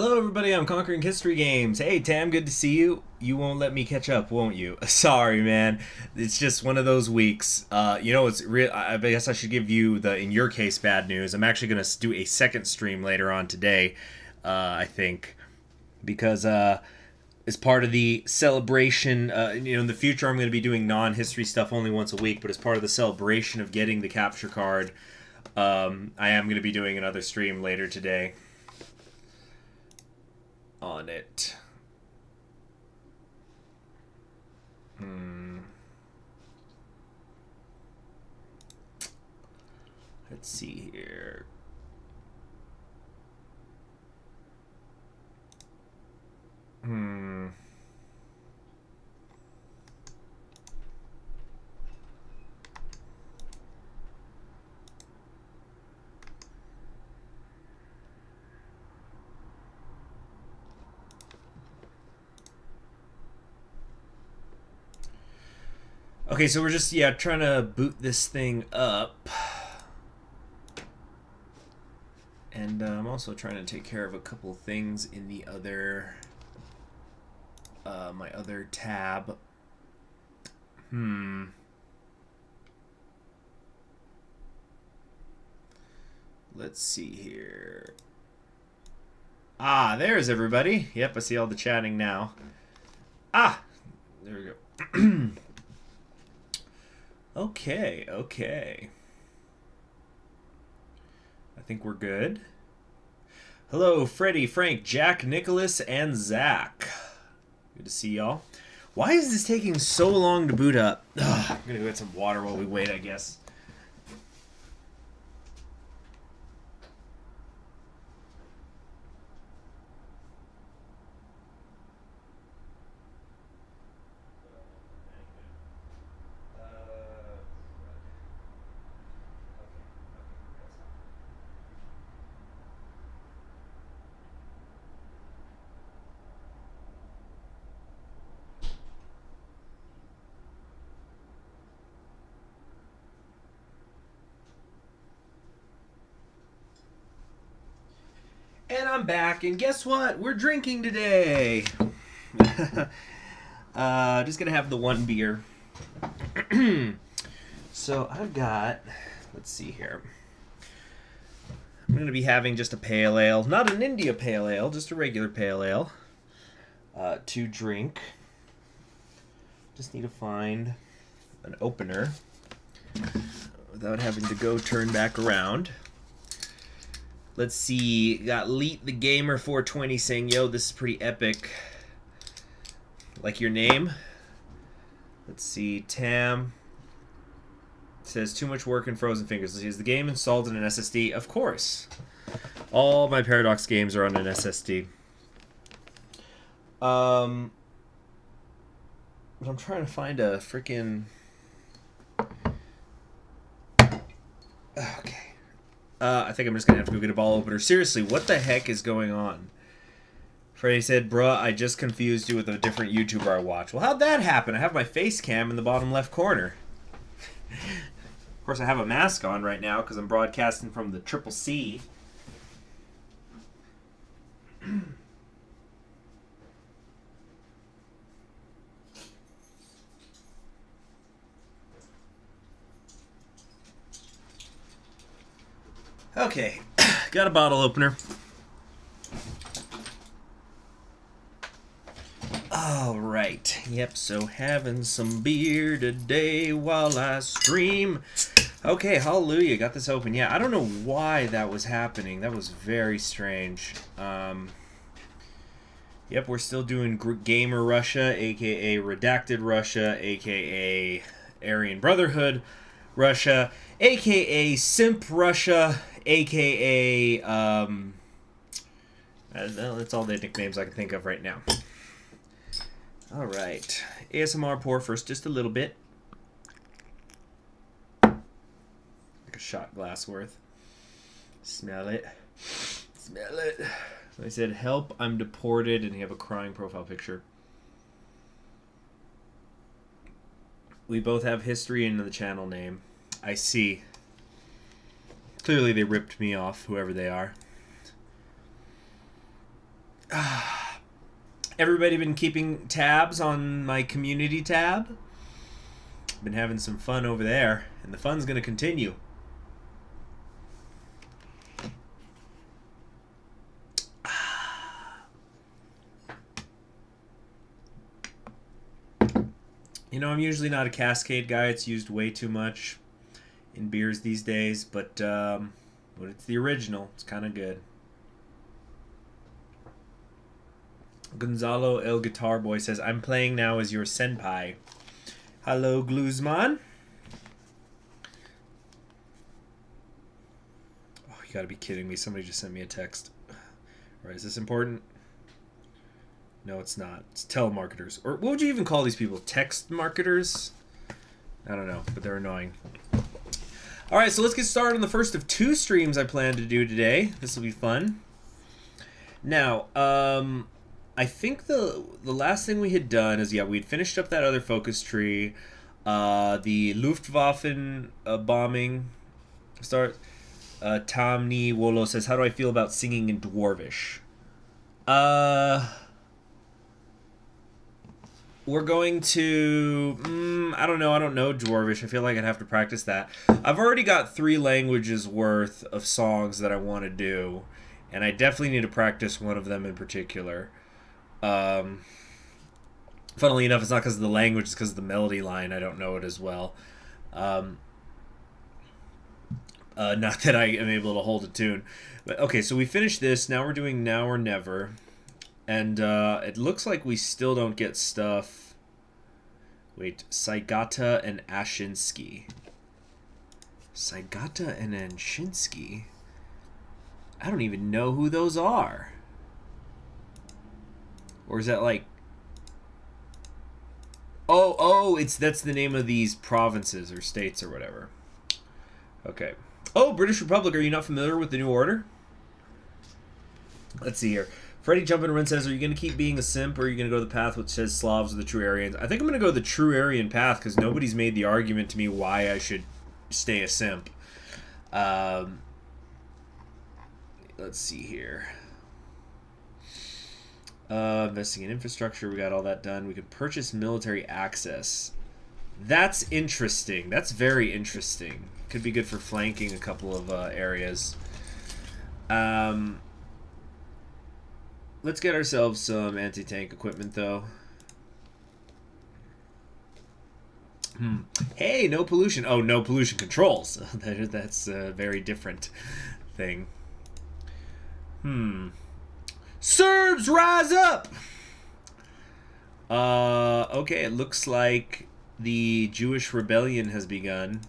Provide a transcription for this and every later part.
Hello, everybody. I'm Conquering History Games. Hey, Tam, good to see you. You won't let me catch up, won't you? Sorry, man. It's just one of those weeks. It's real. I guess I should give you the, in your case, bad news. I'm actually gonna do a second stream later on today. I think because as part of the celebration, in the future, I'm going to be doing non-history stuff only once a week. But as part of the celebration of getting the capture card, I am going to be doing another stream later today on it. Let's see here. Okay, so we're just, trying to boot this thing up. And I'm also trying to take care of a couple things in the other, my other tab. Let's see here. Ah, there's everybody. Yep, I see all the chatting now. Ah, there we go. Okay. I think we're good. Hello, Freddie, Frank, Jack, Nicholas, and Zach. Good to see y'all. Why is this taking so long to boot up? I'm gonna go get some water while we wait, I guess. And I'm back, and guess what? We're drinking today. Just gonna have the one beer. So I've got, let's see here. I'm gonna be having just a pale ale, not an India pale ale, just a regular pale ale to drink. Just need to find an opener without having to go turn back around. Let's see, got Leet the Gamer 420 saying, yo, this is pretty epic. Like your name? Let's see, Tam says, too much work and frozen fingers. Let's see, is the game installed in an SSD? Of course. All my Paradox games are on an SSD. But I'm trying to find a freaking... Okay. I think I'm just going to have to go get a ball opener. Seriously, what the heck is going on? Freddie said, bruh, I just confused you with a different YouTuber I watch. Well, how'd that happen? I have my face cam in the bottom left corner. Of course, I have a mask on right now because I'm broadcasting from the Triple C. Okay, got a bottle opener. All right. Yep, so having some beer today while I stream. Okay, hallelujah, got this open. Yeah, I don't know why that was happening. That was very strange. Yep, we're still doing Gamer Russia, a.k.a. Redacted Russia, a.k.a. Aryan Brotherhood Russia, a.k.a. Simp Russia, a.k.a. That's all the nicknames I can think of right now. All right. ASMR pour first, just a little bit. Like a shot glass worth. Smell it. Smell it. So I said, help, I'm deported, and you have a crying profile picture. We both have history in the channel name. I see. Clearly they ripped me off, whoever they are. Everybody been keeping tabs on my community tab? Been having some fun over there, and the fun's gonna continue. You know, I'm usually not a Cascade guy. It's used way too much in beers these days, but it's the original. It's kind of good. Gonzalo El Guitar Boy says, I'm playing now as your senpai. Hello, Gluzman. Oh, you gotta be kidding me. Somebody just sent me a text. All right, is this important? No, it's not. It's telemarketers. Or what would you even call these people? Text marketers? I don't know, but they're annoying. All right, so let's get started on the first of 2 streams I plan to do today. This will be fun. Now, I think the last thing we had done is, we'd finished up that other focus tree. The Luftwaffen bombing start. Tamni Wolo says, how do I feel about singing in Dwarvish? We're going to... I don't know. I don't know Dwarvish. I feel like I'd have to practice that. I've already got 3 languages worth of songs that I want to do, and I definitely need to practice one of them in particular. Funnily enough, it's not because of the language, it's because of the melody line. I don't know it as well. Not that I am able to hold a tune. But, okay, so we finished this. Now we're doing Now or Never. And it looks like we still don't get stuff. Wait, Saigata and Ashinsky. Saigata and Ashinsky? I don't even know who those are. Or is that like... Oh, that's the name of these provinces or states or whatever. Okay. Oh, British Republic, are you not familiar with the New Order? Let's see here. Freddie Jumpin' Run says, are you going to keep being a simp, or are you going to go the path which says Slavs are the true Aryans? I think I'm going to go the true Aryan path, because nobody's made the argument to me why I should stay a simp. Let's see here. Investing in infrastructure, we got all that done. We could purchase military access. That's interesting. That's very interesting. Could be good for flanking a couple of areas. Let's get ourselves some anti-tank equipment, though. Hey, no pollution. Oh, no pollution controls. That's a very different thing. Serbs, rise up! Okay, it looks like the Jewish rebellion has begun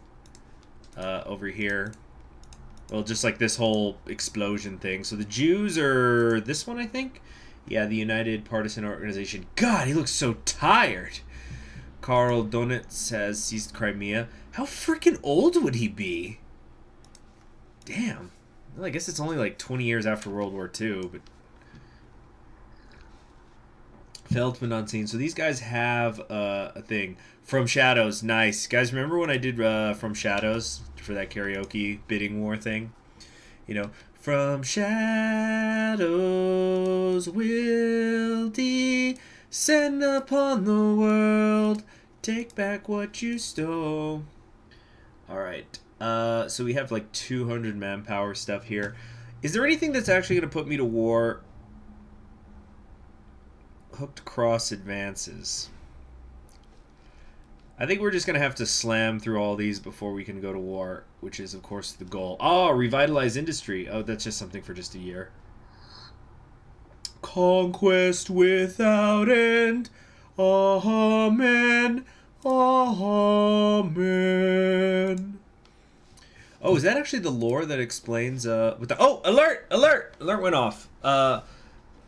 over here. Well, just like this whole explosion thing. So the Jews are this one, I think? Yeah, the United Partisan Organization. God, he looks so tired. Karl Donitz has seized Crimea. How freaking old would he be? Damn. Well, I guess it's only like 20 years after World War II, but... Feldman on scene. So these guys have a thing. From Shadows. Nice. Guys, remember when I did From Shadows for that karaoke bidding war thing? You know, from shadows will descend upon the world. Take back what you stole. Alright. So we have like 200 manpower stuff here. Is there anything that's actually going to put me to war? Hooked cross advances. I think we're just going to have to slam through all these before we can go to war, which is, of course, the goal. Oh, revitalize industry. Oh, that's just something for just a year. Conquest without end. Amen. Amen. Oh, is that actually the lore that explains... with the... Oh, alert! Alert! Alert went off.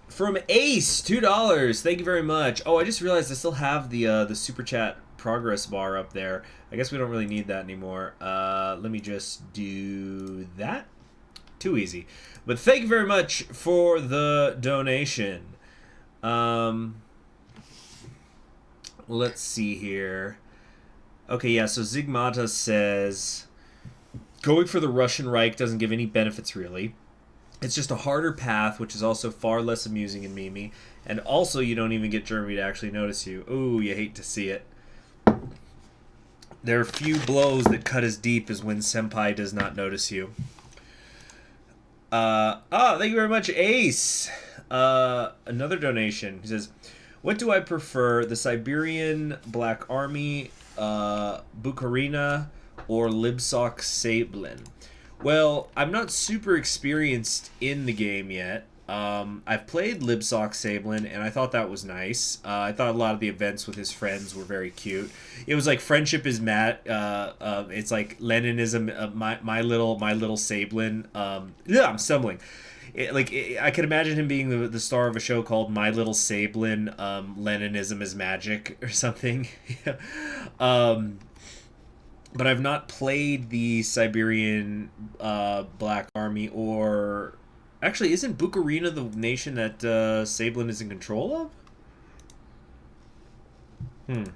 From Ace, $2. Thank you very much. Oh, I just realized I still have the super chat progress bar up there. I guess we don't really need that anymore. Let me just do that. Too easy. But thank you very much for the donation. Let's see here. Okay, yeah, so Zigmata says going for the Russian Reich doesn't give any benefits really. It's just a harder path, which is also far less amusing and memey. And also, you don't even get Germany to actually notice you. Ooh, you hate to see it. There are few blows that cut as deep as when Senpai does not notice you. Thank you very much, Ace. Another donation. He says, what do I prefer, the Siberian Black Army, Bukharina, or Libsok Sablin? Well, I'm not super experienced in the game yet. I've played Libsok Sablin, and I thought that was nice. I thought a lot of the events with his friends were very cute. It was like friendship is it's like Leninism. My little Sablin. I'm stumbling. I could imagine him being the star of a show called My Little Sablin. Leninism is magic or something. But I've not played the Siberian Black Army or. Actually, isn't Bukharina the nation that Sablin is in control of?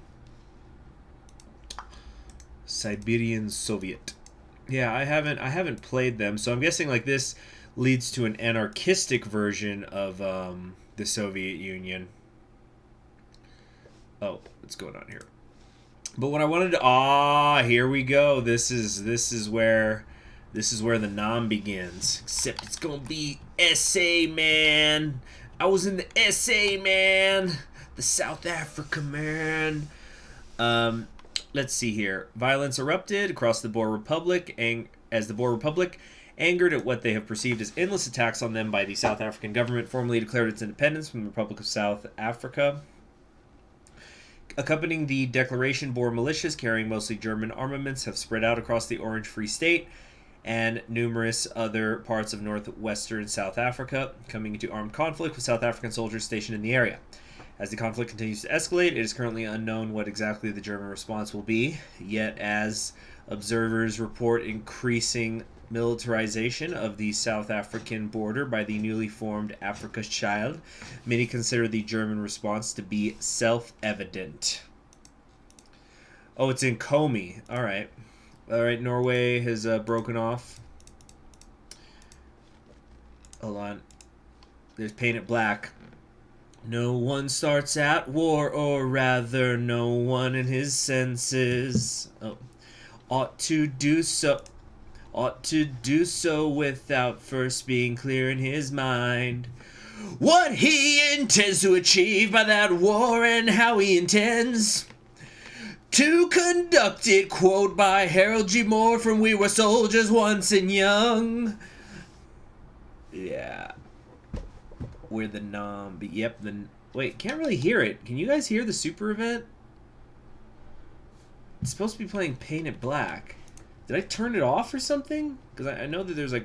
Siberian Soviet. Yeah, I haven't played them, so I'm guessing like this leads to an anarchistic version of the Soviet Union. Oh, what's going on here? But what I wanted to here we go. This is where the nom begins. Except it's gonna be SA, man. I was in the SA, man. The South Africa, man. Let's see here. Violence erupted across the Boer Republic, as the Boer Republic, angered at what they have perceived as endless attacks on them by the South African government, formally declared its independence from the Republic of South Africa. Accompanying the declaration, Boer militias carrying mostly German armaments have spread out across the Orange Free State and numerous other parts of northwestern South Africa, coming into armed conflict with South African soldiers stationed in the area. As the conflict continues to escalate, it is currently unknown what exactly the German response will be, yet as observers report increasing militarization of the South African border by the newly formed Afrika Child, many consider the German response to be self-evident. Oh, it's in Comi. Alright. Alright, Norway has broken off. Hold on. There's Painted Black. No one starts at war, or rather, no one in his senses ought to do so without first being clear in his mind what he intends to achieve by that war and how he intends to conduct it. Quote by Harold G. Moore from We Were Soldiers Once and Young. Yeah. We're the nom. Yep. Wait, can't really hear it. Can you guys hear the super event? It's supposed to be playing Painted Black. Did I turn it off or something? Because I know that there's like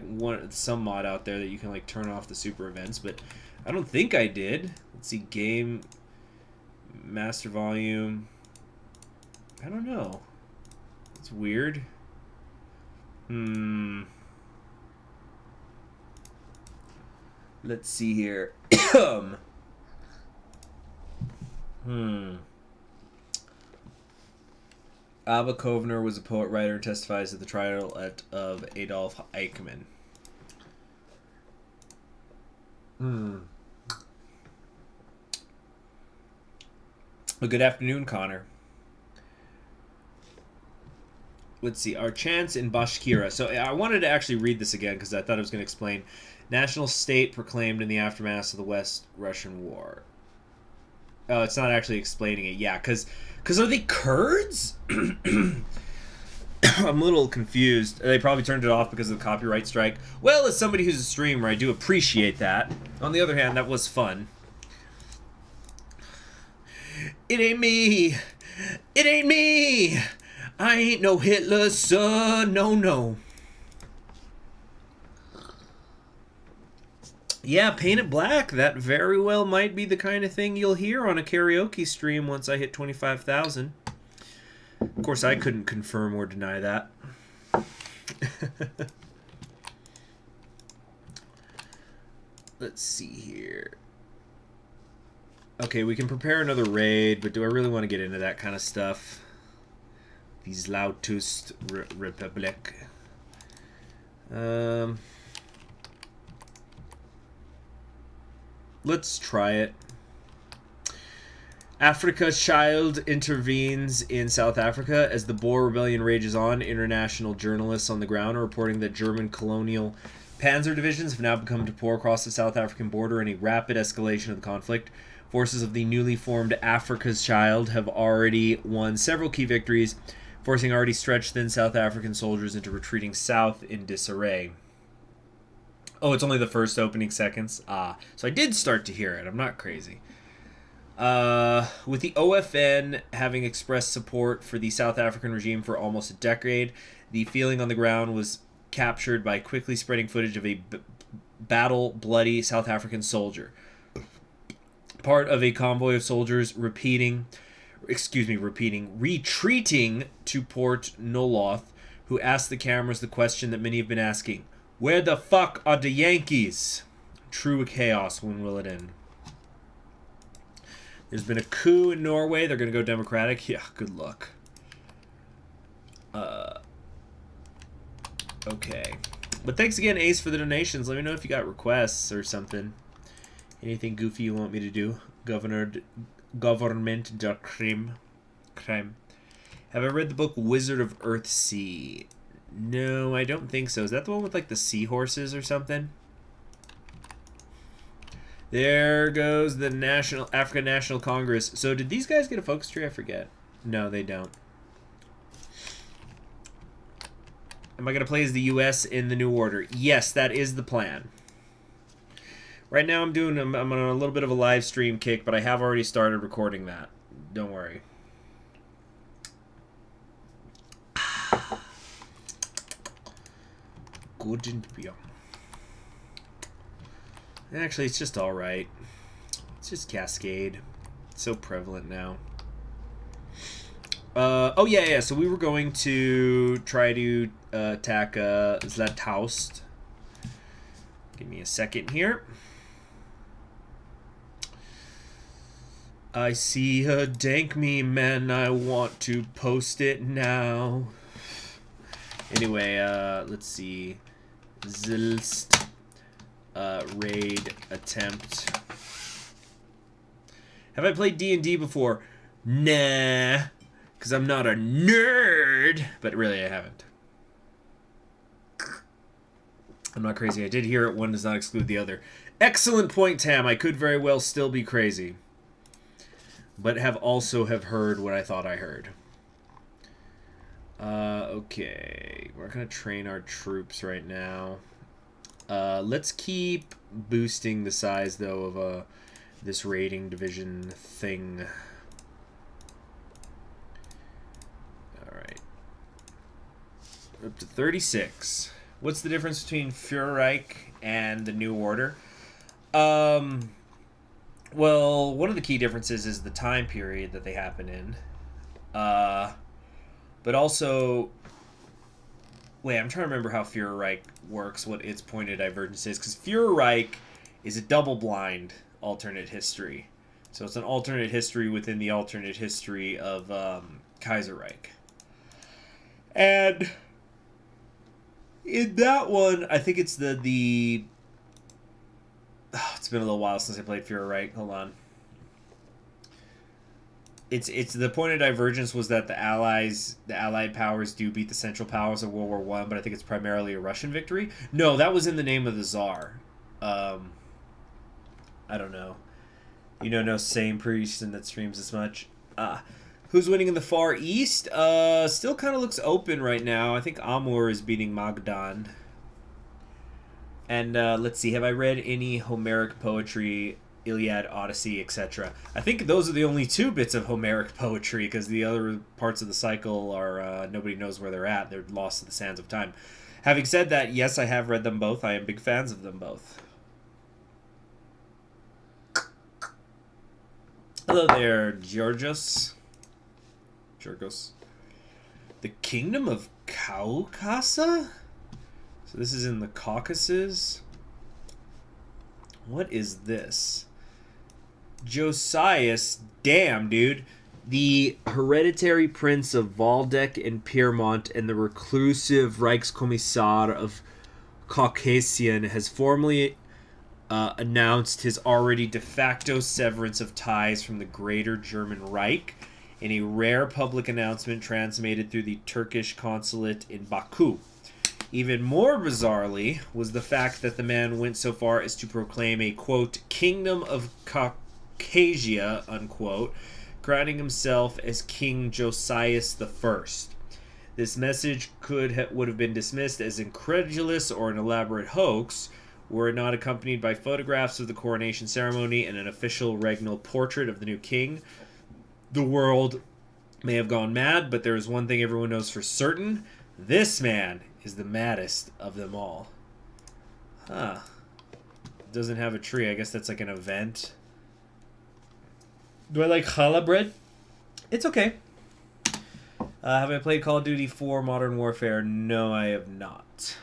some mod out there that you can like turn off the super events, but I don't think I did. Let's see, game, master volume. I don't know. It's weird. Let's see here. Alba Kovner was a poet, writer, and testifies at the trial of Adolf Eichmann. Well, good afternoon, Connor. Let's see. Our chants in Bashkira. So I wanted to actually read this again because I thought it was going to explain. National state proclaimed in the aftermath of the West Russian War. Oh, it's not actually explaining it. Yeah, because are they Kurds? I'm a little confused. They probably turned it off because of the copyright strike. Well, as somebody who's a streamer, I do appreciate that. On the other hand, that was fun. It ain't me. It ain't me. I ain't no Hitler's son. No, no. Yeah, Painted Black, that very well might be the kind of thing you'll hear on a karaoke stream once I hit 25,000. Of course, I couldn't confirm or deny that. Let's see here. Okay, we can prepare another raid, but do I really want to get into that kind of stuff? These Lautust Republic. Let's try it. Africa Child intervenes in South Africa as the Boer Rebellion rages on. International journalists on the ground are reporting that German colonial panzer divisions have now begun to pour across the South African border in a rapid escalation of the conflict. Forces of the newly formed Africa's Child have already won several key victories, forcing already stretched thin South African soldiers into retreating south in disarray. Oh, it's only the first opening seconds? So I did start to hear it. I'm not crazy. With the OFN having expressed support for the South African regime for almost a decade, the feeling on the ground was captured by quickly spreading footage of a bloody South African soldier. Part of a convoy of soldiers retreating to Port Noloth, who asked the cameras the question that many have been asking: where the fuck are the Yankees? True chaos, when will it end? There's been a coup in Norway. They're going to go Democratic. Yeah, good luck. Okay. But thanks again, Ace, for the donations. Let me know if you got requests or something. Anything goofy you want me to do. Government de crime. Have I read the book Wizard of Earthsea? No, I don't think so. Is that the one with, like, the seahorses or something? There goes the African National Congress. So did these guys get a focus tree? I forget. No, they don't. Am I going to play as the U.S. in the New Order? Yes, that is the plan. Right now I'm on a little bit of a live stream kick, but I have already started recording that. Don't worry. Good and beyond. Actually, it's just alright. It's just Cascade. It's so prevalent now. Oh, yeah. So we were going to try to attack Zlatoust. Give me a second here. I see a dank meme, man. I want to post it now. Anyway, let's see. Zilst. Raid attempt. Have I played D&D before? Nah, because I'm not a nerd. But really, I haven't. I'm not crazy. I did hear it. One does not exclude the other. Excellent point, Tam. I could very well still be crazy, but have heard what I thought I heard. Okay, we're gonna train our troops right now. Let's keep boosting the size, though, of this raiding division thing. Alright. Up to 36. What's the difference between Führerreich and the New Order? Well, one of the key differences is the time period that they happen in. But also... Wait, I'm trying to remember how Führerreich works, what its point of divergence is. Because Führerreich is a double-blind alternate history. So it's an alternate history within the alternate history of Kaiserreich. And in that one, I think it's the it's been a little while since I played Führerreich. Hold on. It's the point of divergence was that the Allied powers do beat the Central Powers of World War I, but I think it's primarily a Russian victory. No, that was in the name of the Tsar. I don't know. You know, no same person that streams this much. Who's winning in the Far East? Still kind of looks open right now. I think Amur is beating Magdan. And let's see, have I read any Homeric poetry? Iliad, Odyssey, etc. I think those are the only two bits of Homeric poetry, because the other parts of the cycle are nobody knows where they're at. They're lost to the sands of time. Having said that, yes, I have read them both. I am big fans of them both. Hello there, Georgios. The Kingdom of Kaukasa? So this is in the Caucasus. What is this? Josias, damn, dude. The hereditary prince of Waldeck and Piedmont and the reclusive Reichskommissar of Caucasian has formally announced his already de facto severance of ties from the Greater German Reich in a rare public announcement transmitted through the Turkish consulate in Baku. Even more bizarrely was the fact that the man went so far as to proclaim a, quote, kingdom of Caucasia, unquote, crowning himself as King Josias I. This message would have been dismissed as incredulous or an elaborate hoax, were it not accompanied by photographs of the coronation ceremony and an official regnal portrait of the new king. The world may have gone mad, but there is one thing everyone knows for certain. This man is the maddest of them all. Huh. Doesn't have a tree. I guess that's like an event. Do I like challah bread? It's okay. Have I played Call of Duty 4 Modern Warfare? No, I have not.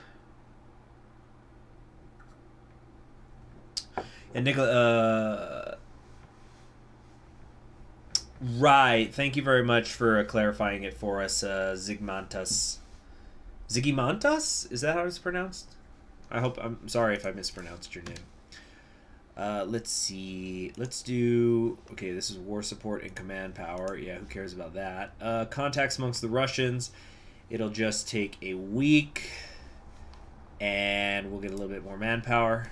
And Nicola, right. Thank you very much for clarifying it for us, Zigmantas. Zigimantas? Is that how it's pronounced? I'm sorry if I mispronounced your name. Let's see. Let's do... Okay, this is war support and command power. Yeah, who cares about that? Contacts amongst the Russians. It'll just take a week. And we'll get a little bit more manpower.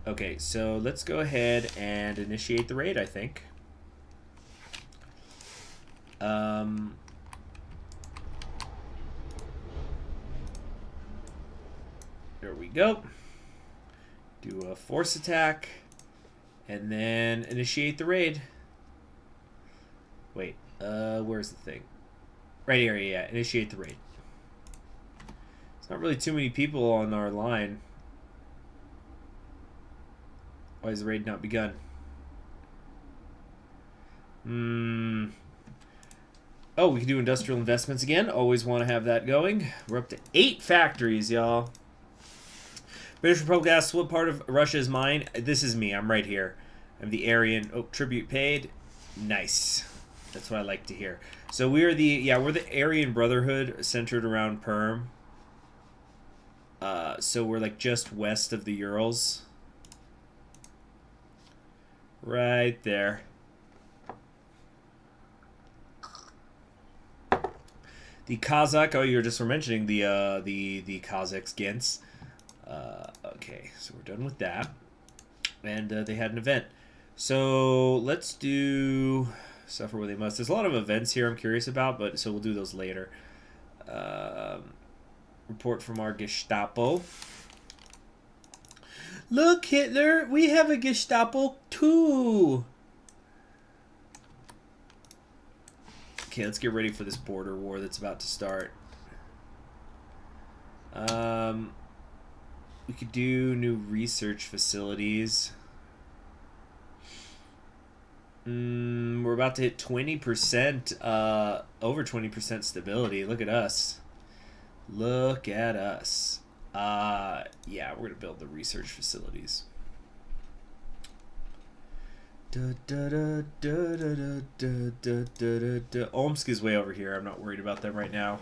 Okay, so let's go ahead and initiate the raid, I think. There we go. Do a force attack. And then initiate the raid. Wait, where's the thing? Right here, yeah, initiate the raid. It's not really too many people on our line. Why has the raid not begun? Oh, we can do industrial investments again. Always want to have that going. We're up to 8 factories, y'all. British Republic asks, what part of Russia is mine? This is me. I'm right here. I'm the Aryan. Oh, tribute paid. Nice. That's what I like to hear. So we're the Aryan Brotherhood centered around Perm. So we're like just west of the Urals. Right there. The Kazakh. Oh, you were just mentioning the Kazakhs, Gents. Okay, so we're done with that, and they had an event. So let's do suffer where they must. There's a lot of events here I'm curious about, but so we'll do those later. Report from our Gestapo. Look, Hitler, we have a Gestapo too. Okay, let's get ready for this border war that's about to start. We could do new research facilities. We're about to hit 20%, over 20% stability. Look at us. Look at us. Yeah, we're going to build the research facilities. Omsk is way over here. I'm not worried about them right now.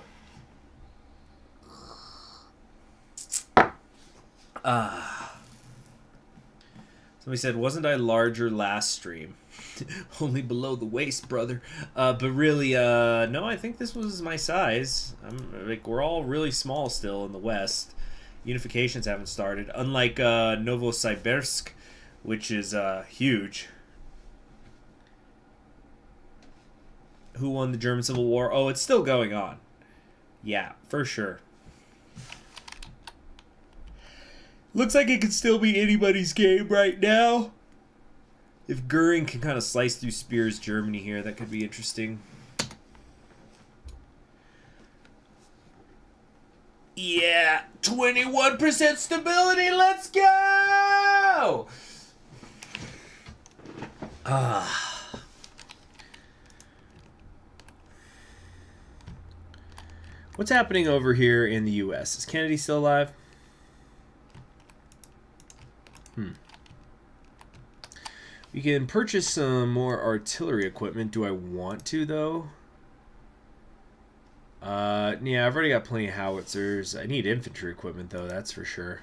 Somebody said, wasn't I larger last stream? Only below the waist, brother. But really, no, I think this was my size. We're all really small still in the West. Unifications haven't started. Unlike Novosibirsk, which is huge. Who won the German Civil War? Oh, it's still going on. Yeah, for sure. Looks like it could still be anybody's game right now. If Goering can kind of slice through Speer's Germany here, that could be interesting. Yeah, 21% stability. Let's go! What's happening over here in the U.S.? Is Kennedy still alive? We can purchase some more artillery equipment. Do I want to, though? Yeah, I've already got plenty of howitzers. I need infantry equipment, though, that's for sure.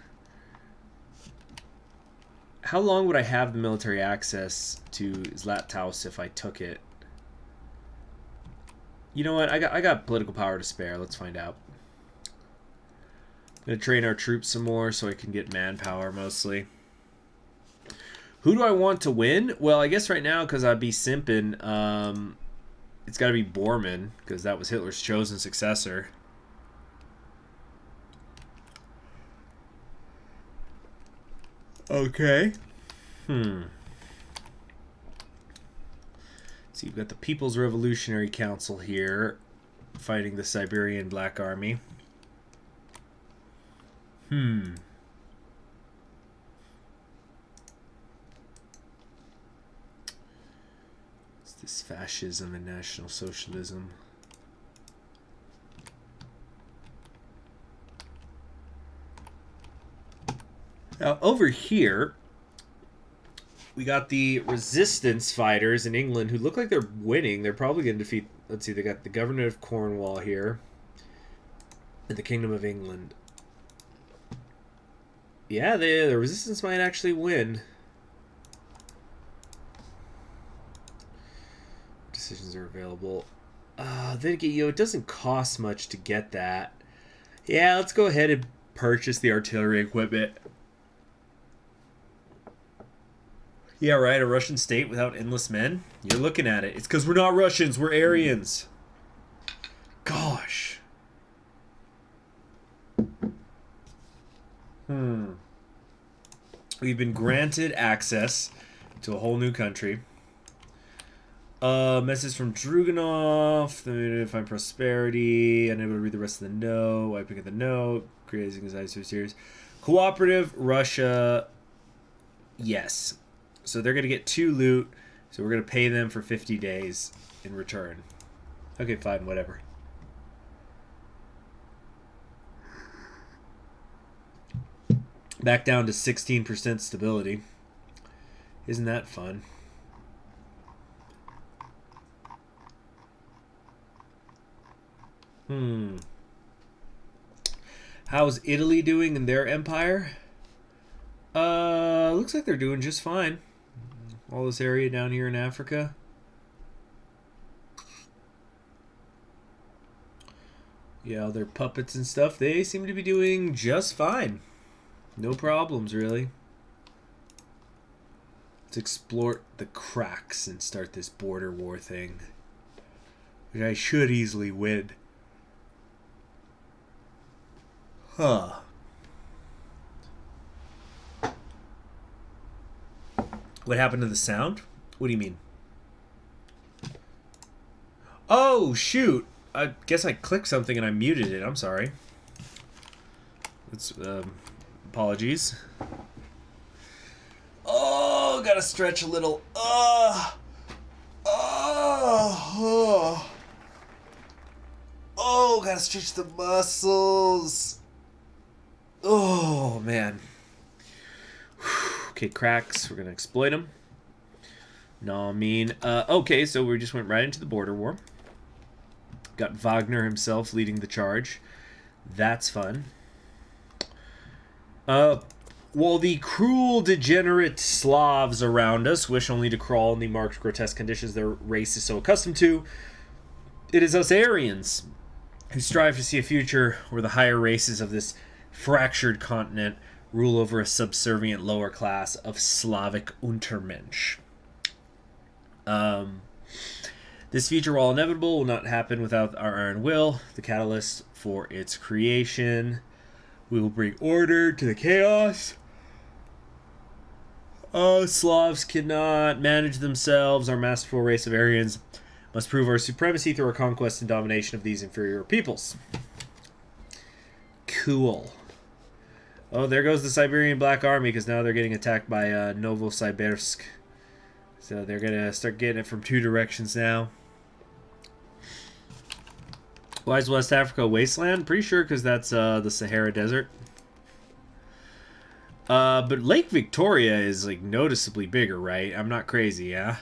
How long would I have the military access to Zlataus if I took it? You know what? I got political power to spare. Let's find out. I'm going to train our troops some more so I can get manpower mostly. Who do I want to win? Well, I guess right now, because I'd be simping, it's got to be Bormann, because that was Hitler's chosen successor. Okay. So you've got the People's Revolutionary Council here fighting the Siberian Black Army. It's this fascism and National Socialism. Now, over here, we got the resistance fighters in England who look like they're winning. They're probably going to defeat... Let's see, they got the Governor of Cornwall here. And the Kingdom of England. Yeah, the resistance might actually win. Decisions are available. Then again, it doesn't cost much to get that. Yeah, let's go ahead and purchase the artillery equipment. Yeah, right, a Russian state without endless men? You're looking at it. It's because we're not Russians, we're Aryans. Gosh. We've been granted access to a whole new country. Message from Druganov. Find prosperity. Unable to read the rest of the note. Wiping at the note. Creating anxiety to series. Cooperative. Russia. Yes. So they're going to get 2 loot. So we're going to pay them for 50 days in return. Okay, fine. Whatever. Back down to 16% stability. Isn't that fun? How's Italy doing in their empire? Looks like they're doing just fine. All this area down here in Africa. Yeah, all their puppets and stuff, they seem to be doing just fine. No problems, really. Let's explore the cracks and start this border war thing. Which I should easily win. Huh. What happened to the sound? What do you mean? Oh, shoot. I guess I clicked something and I muted it. I'm sorry. It's, apologies. Oh, gotta stretch a little. Oh, gotta stretch the muscles. Oh, man. Okay, cracks. We're gonna exploit them. No, I mean, okay, so we just went right into the border war. Got Wagner himself leading the charge. That's fun. While the cruel, degenerate Slavs around us wish only to crawl in the marked, grotesque conditions their race is so accustomed to, it is us Aryans who strive to see a future where the higher races of this fractured continent rule over a subservient lower class of Slavic Untermensch. This future, while inevitable, will not happen without our iron will, the catalyst for its creation. We will bring order to the chaos. Slavs cannot manage themselves. Our masterful race of Aryans must prove our supremacy through our conquest and domination of these inferior peoples. Cool. Oh, there goes the Siberian Black Army, because now they're getting attacked by Novosibirsk. So they're going to start getting it from 2 directions now. Why is West Africa a wasteland? Pretty sure because that's the Sahara Desert. But Lake Victoria is like noticeably bigger, right? I'm not crazy, yeah?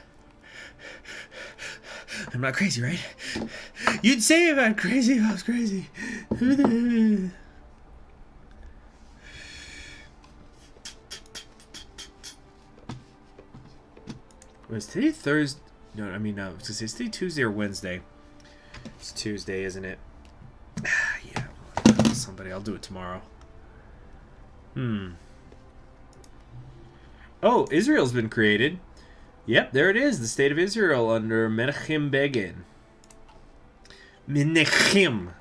I'm not crazy, right? You'd say if I'm crazy if I was crazy. Was today Thursday? No, I mean, no. It's today Tuesday or Wednesday. It's Tuesday, isn't it? Yeah. Somebody, I'll do it tomorrow. Oh, Israel's been created. Yep, there it is. The state of Israel under Menachem Begin. Menachem.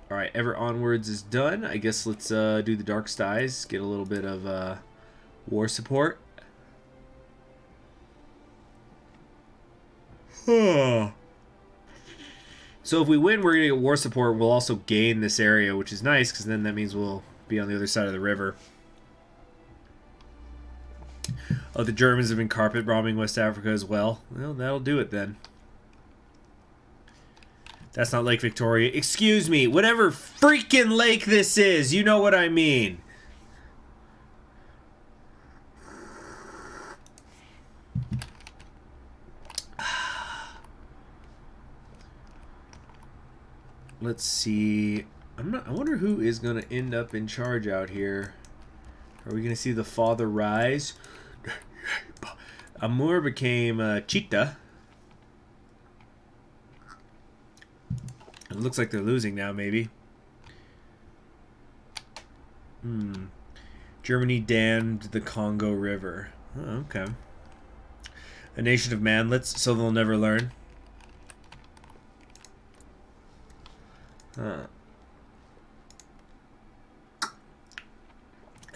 Alright, Ever Onwards is done. I guess let's do the Dark Skies. Get a little bit of war support. So if we win, we're going to get war support. We'll also gain this area, which is nice, because then that means we'll be on the other side of the river. Oh, the Germans have been carpet bombing West Africa as well. Well, that'll do it then. That's not Lake Victoria. Excuse me, whatever freaking lake this is, you know what I mean. Let's see. I wonder who is going to end up in charge out here. Are we going to see the father rise? Amur became Cheetah. It looks like they're losing now, maybe. Germany dammed the Congo River. Oh, okay. A nation of manlets, so they'll never learn.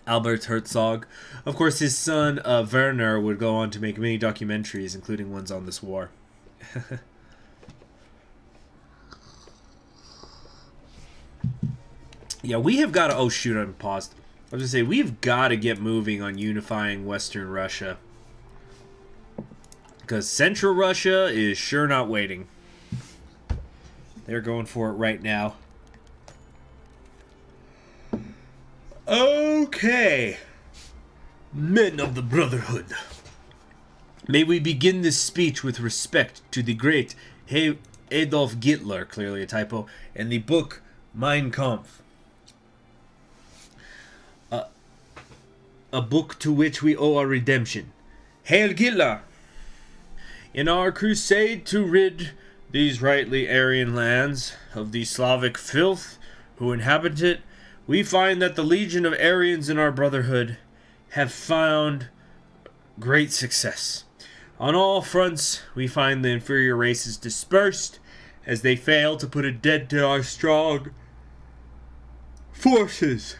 Albert Herzog. Of course, his son, Werner, would go on to make many documentaries, including ones on this war. Yeah, we have got to... Oh, shoot, I'm paused. I was going to say, we've got to get moving on unifying Western Russia. Because Central Russia is sure not waiting. They're going for it right now. Okay. Men of the Brotherhood. May we begin this speech with respect to the great Adolf Hitler, clearly a typo, and the book Mein Kampf. A book to which we owe our redemption. Hail Hitler! In our crusade to rid these rightly Aryan lands of the Slavic filth who inhabit it, we find that the legion of Aryans in our brotherhood have found great success. On all fronts, we find the inferior races dispersed as they fail to put a dead to our strong forces.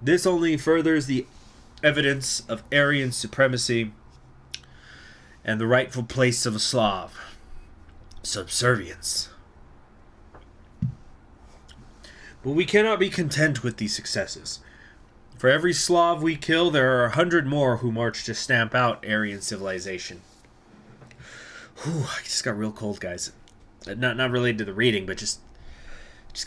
This only furthers the evidence of Aryan supremacy and the rightful place of a Slav. Subservience. But we cannot be content with these successes. For every Slav we kill, there are 100 more who march to stamp out Aryan civilization. Whew, I just got real cold, guys. Not related to the reading, but just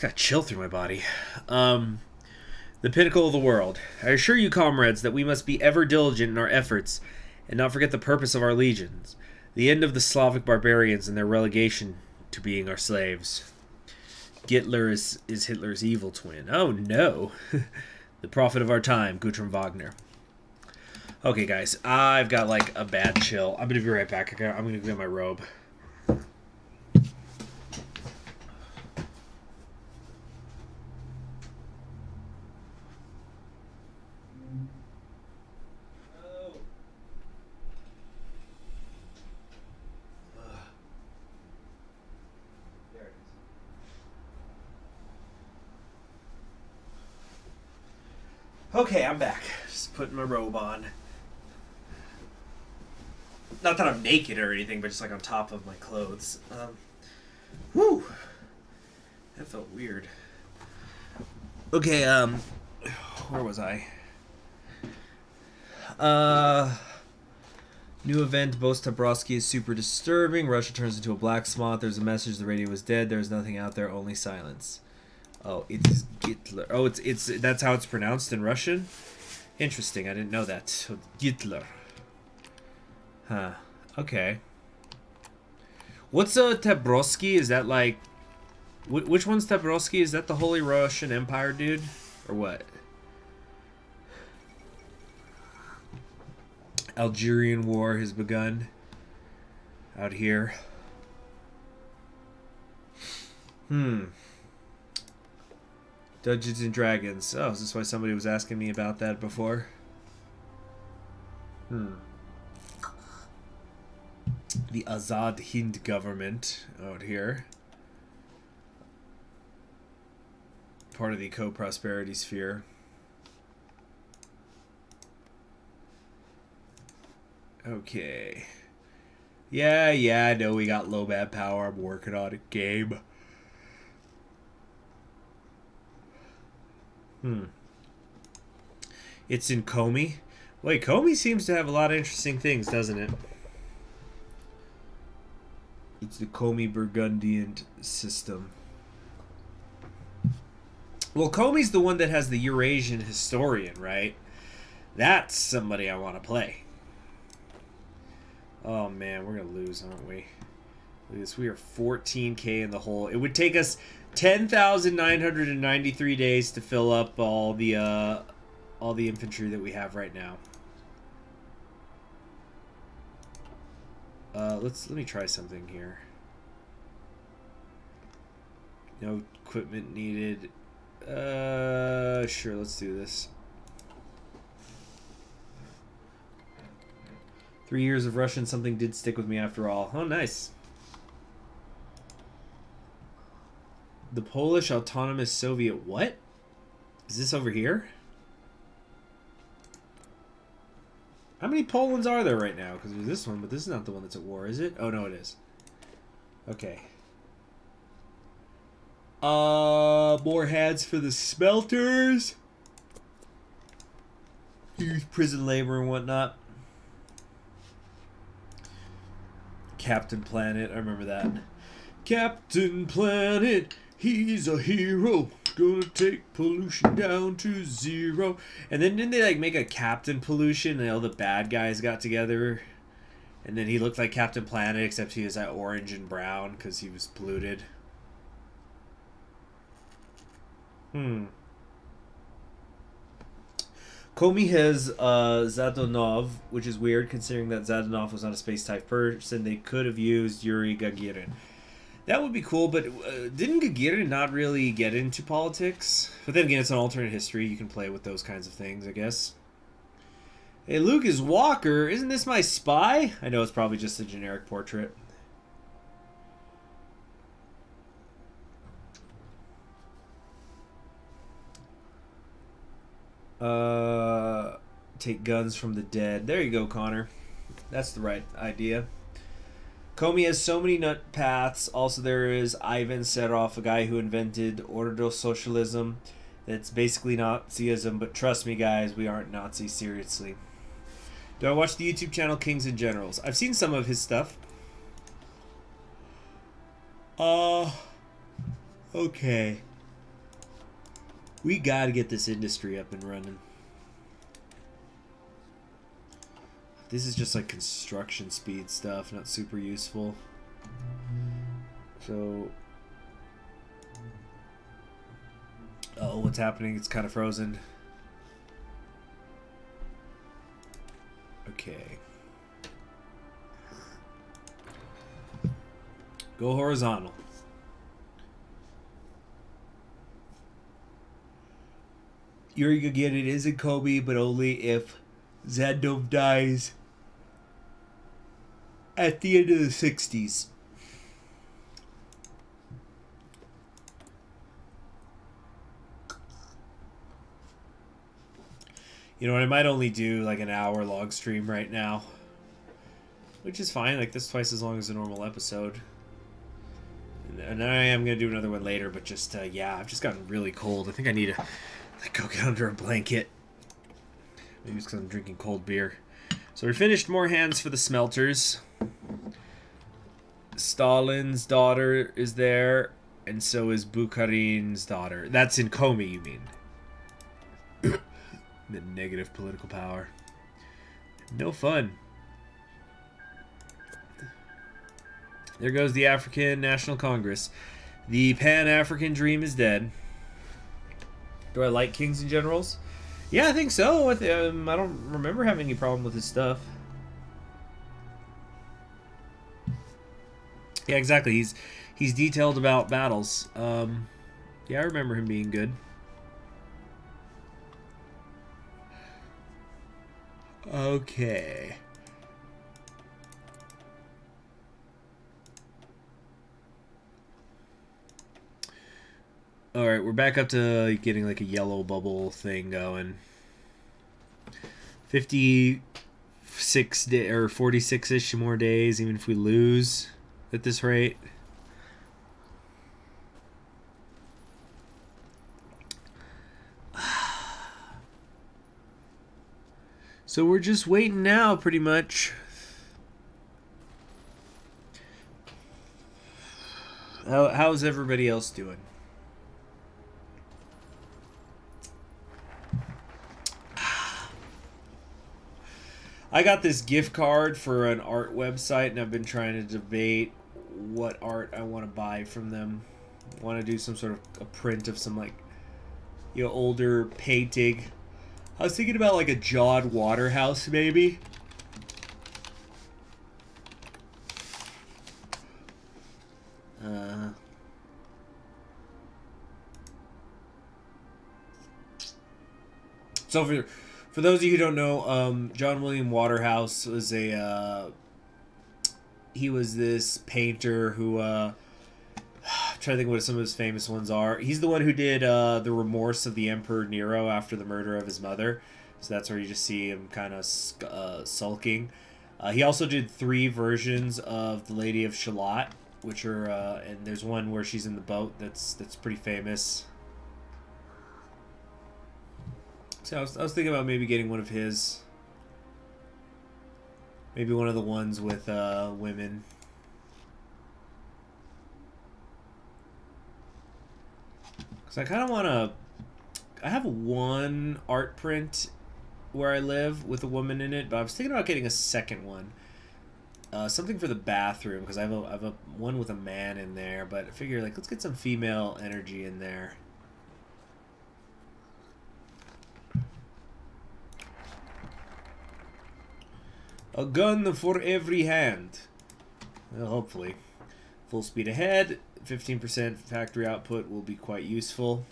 got chill through my body. The pinnacle of the world. I assure you, comrades, that we must be ever diligent in our efforts and not forget the purpose of our legions. The end of the Slavic barbarians and their relegation to being our slaves. Hitler is Hitler's evil twin. Oh no. The prophet of our time, Guntram Wagner. Okay, guys, I've got like a bad chill. I'm gonna be right back. I'm gonna get my robe. Okay, I'm back. Just putting my robe on. Not that I'm naked or anything, but just like on top of my clothes. Whew. That felt weird. Okay, where was I? New event, Boris Tabrowski is super disturbing. Russia turns into a black spot. There's a message, the radio is dead. There's nothing out there, only silence. Oh, it's Hitler. Oh, it's that's how it's pronounced in Russian? Interesting, I didn't know that. So, Hitler. Huh. Okay. What's Tabrowski? Is that like... Which one's Tabrowski? Is that the Holy Russian Empire dude? Or what? Algerian war has begun out here. Dungeons and Dragons. Oh, is this why somebody was asking me about that before? The Azad Hind government out here. Part of the co-prosperity sphere. Okay. Yeah, I know we got low bad power. I'm working on a game. It's in Comi. Wait, Comi seems to have a lot of interesting things, doesn't it? It's the Comi Burgundian system. Well, Comi's the one that has the Eurasian historian, right? That's somebody I want to play. Oh man, we're gonna lose, aren't we? Look at this, we are 14k in the hole. It would take us 10,993 days to fill up all the infantry that we have right now. Let me try something here. No equipment needed. Sure, let's do this. 3 years of Russian, something did stick with me after all. Oh, nice. The Polish Autonomous Soviet what? Is this over here? How many Polands are there right now? Because there's this one, but this is not the one that's at war, is it? Oh, no, it is. Okay. More heads for the smelters. Use prison labor and whatnot. Captain Planet, I remember that. Captain Planet, he's a hero. Gonna take pollution down to 0. And then didn't they like make a Captain Pollution and all the bad guys got together? And then he looked like Captain Planet except he was that orange and brown because he was polluted. Comi has Zadonov, which is weird considering that Zadonov was not a space-type person. They could have used Yuri Gagarin. That would be cool, but didn't Gagarin not really get into politics? But then again, it's an alternate history. You can play with those kinds of things, I guess. Hey, Lucas Walker, isn't this my spy? I know it's probably just a generic portrait. Take guns from the dead. There you go, Connor. That's the right idea. Comi has so many nut paths. Also, there is Ivan Serov, a guy who invented Ordo Socialism. That's basically Nazism, but trust me, guys, we aren't Nazis, seriously. Do I watch the YouTube channel Kings and Generals? I've seen some of his stuff. Okay. We gotta get this industry up and running. This is just like construction speed stuff, not super useful. So, oh, what's happening? It's kind of frozen. Okay. Go horizontal. Yuri Gagarin is in Comi, but only if Zadonov dies at the end of the 60s. You know what, I might only do like an hour-long stream right now. Which is fine, like this twice as long as a normal episode. And I am going to do another one later, but just, yeah, I've just gotten really cold. I think I need to like, go get under a blanket. Maybe it's because I'm drinking cold beer. So we finished more hands for the smelters. Stalin's daughter is there, and so is Bukharin's daughter. That's in Comi, you mean? The negative political power. No fun. There goes the African National Congress. The Pan-African dream is dead. Do I like Kings and Generals? Yeah, I think so. I don't remember having any problem with his stuff. Yeah, exactly. He's detailed about battles. Yeah, I remember him being good. Okay. All right, we're back up to getting like a yellow bubble thing going. 56 or 46ish more days, even if we lose at this rate. So we're just waiting now, pretty much. How's everybody else doing? I got this gift card for an art website, and I've been trying to debate what art I want to buy from them. I want to do some sort of a print of some, like, you know, older painting. I was thinking about like a John Waterhouse, maybe. So for those of you who don't know, John William Waterhouse was he was this painter who I'm trying to think what some of his famous ones are. He's the one who did The Remorse of the Emperor Nero after the murder of his mother. So that's where you just see him kind of sulking. He also did 3 versions of The Lady of Shalott, which are and there's one where she's in the boat that's pretty famous. So I was thinking about maybe getting one of his. Maybe one of the ones with women. Because I kind of want to... I have one art print where I live with a woman in it, but I was thinking about getting a second one. Something for the bathroom, because I have a one with a man in there, but I figure, like, let's get some female energy in there. A gun for every hand. Well, hopefully. Full speed ahead. 15% factory output will be quite useful.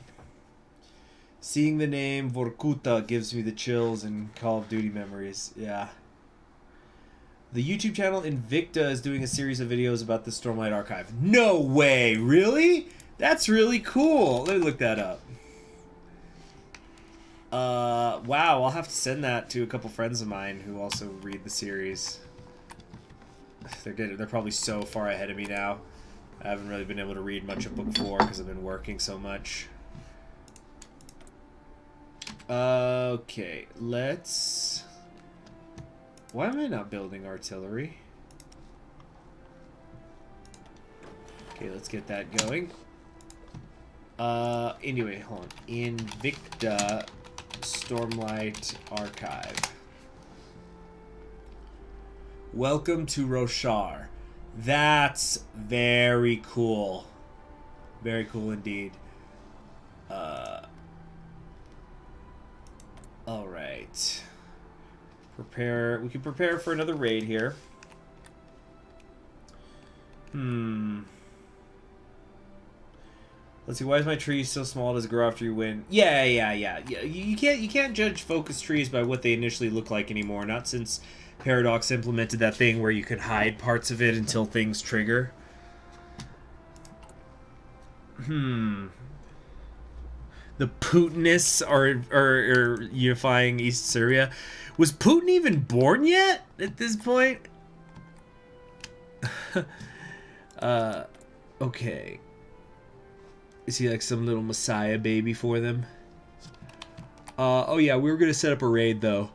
Seeing the name Vorkuta gives me the chills and Call of Duty memories. Yeah. The YouTube channel Invicta is doing a series of videos about the Stormlight Archive. No way! Really? That's really cool. Let me look that up. Wow, I'll have to send that to a couple friends of mine who also read the series. They're probably so far ahead of me now. I haven't really been able to read much of book 4 because I've been working so much. Okay, let's... Why am I not building artillery? Okay, let's get that going. Anyway, hold on. Invicta Stormlight Archive. Welcome to Roshar. That's very cool. Very cool indeed. Alright. Prepare. We can prepare for another raid here. Let's see. Why is my tree so small? Does it grow after you win? Yeah. You can't judge focus trees by what they initially look like anymore. Not since Paradox implemented that thing where you can hide parts of it until things trigger. The Putinists are unifying East Syria. Was Putin even born yet at this point? Okay. Is he like some little messiah baby for them? Oh yeah, we were gonna set up a raid though.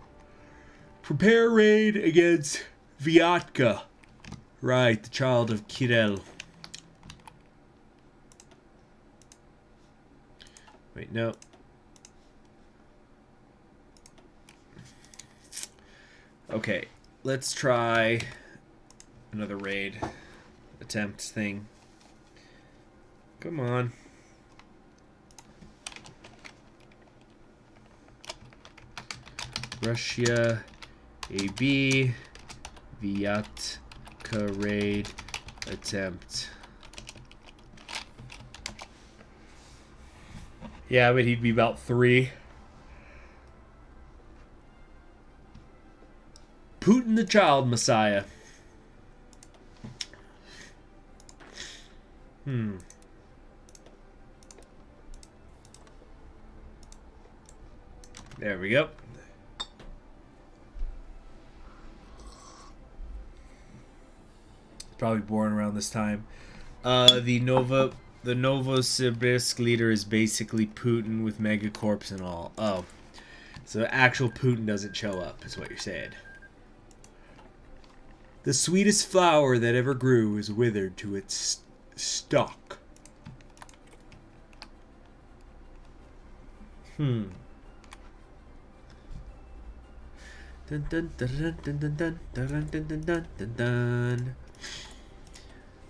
Prepare raid against Vyatka. Right, the child of Kirill. Wait, no. Okay, let's try another raid attempt thing. Come on. Russia, AB, Vyatka raid attempt. Yeah, but he'd be about 3. Putin the Child Messiah. There we go. Probably born around this time. The Novosibirsk leader is basically Putin with megacorps and all. Oh. So actual Putin doesn't show up, is what you're saying. The sweetest flower that ever grew is withered to its stalk. Dun, dun, dun, dun, dun, dun, dun, dun, dun, dun, dun, dun, dun.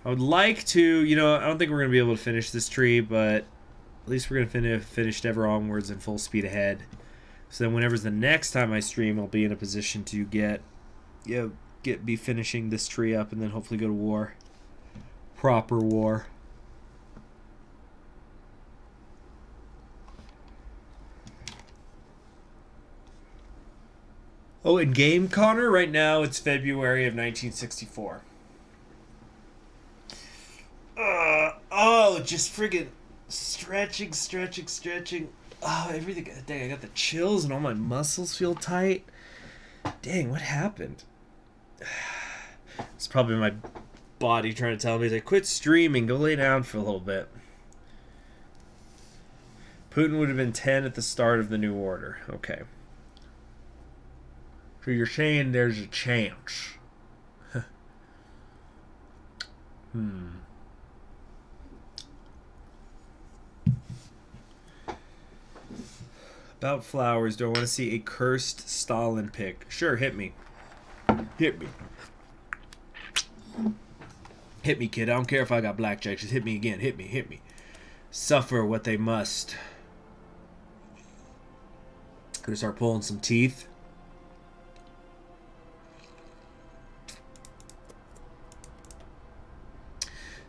I would like to, you know, I don't think we're going to be able to finish this tree, but at least we're going to finish Ever Onwards and full speed ahead. So then whenever's the next time I stream, I'll be in a position to be finishing this tree up and then hopefully go to war. Proper war. Oh, in game, Connor? Right now it's February of 1964. Just friggin' stretching. Oh, everything. Dang, I got the chills and all my muscles feel tight. Dang, what happened? It's probably my body trying to tell me, like, quit streaming, go lay down for a little bit. Putin would have been 10 at the start of the new order. Okay. So you're saying there's a chance. About flowers, do I want to see a cursed Stalin pic? Sure, hit me. Hit me. Hit me, kid. I don't care if I got blackjack. Just hit me again. Hit me. Suffer what they must. Gonna start pulling some teeth.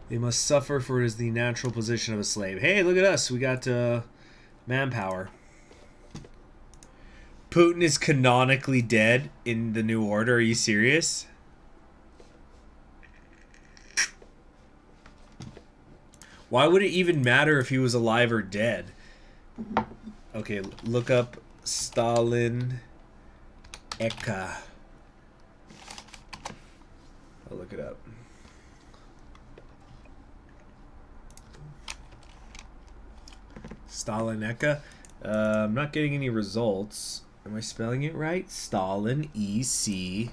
They must suffer, for it is the natural position of a slave. Hey, look at us. We got manpower. Putin is canonically dead in the New Order. Are you serious? Why would it even matter if he was alive or dead? Okay, look up Stalin Eka. I'll look it up. Stalin Eka. I'm not getting any results. Am I spelling it right? Stalin, E-C-K...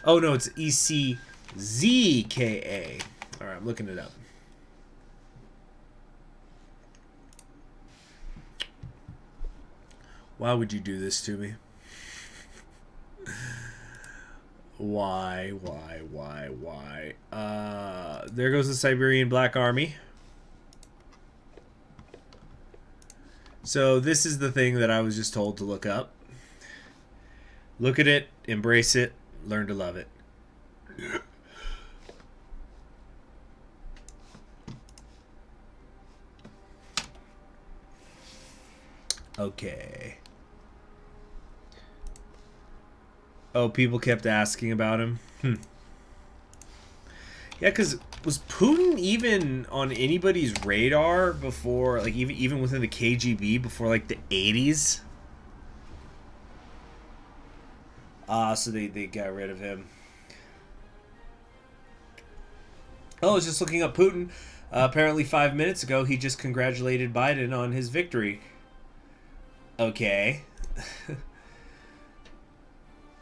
Oh, no, it's E-C-Z-K-A. Alright, I'm looking it up. Why would you do this to me? Why? There goes the Siberian Black Army. So this is the thing that I was just told to look up. Look at it, embrace it, learn to love it. Okay. Oh, people kept asking about him. Yeah, because was Putin even on anybody's radar before, like, even within the KGB before, like, the 80s? So they got rid of him. Oh, I was just looking up Putin. Apparently 5 minutes ago, he just congratulated Biden on his victory. Okay.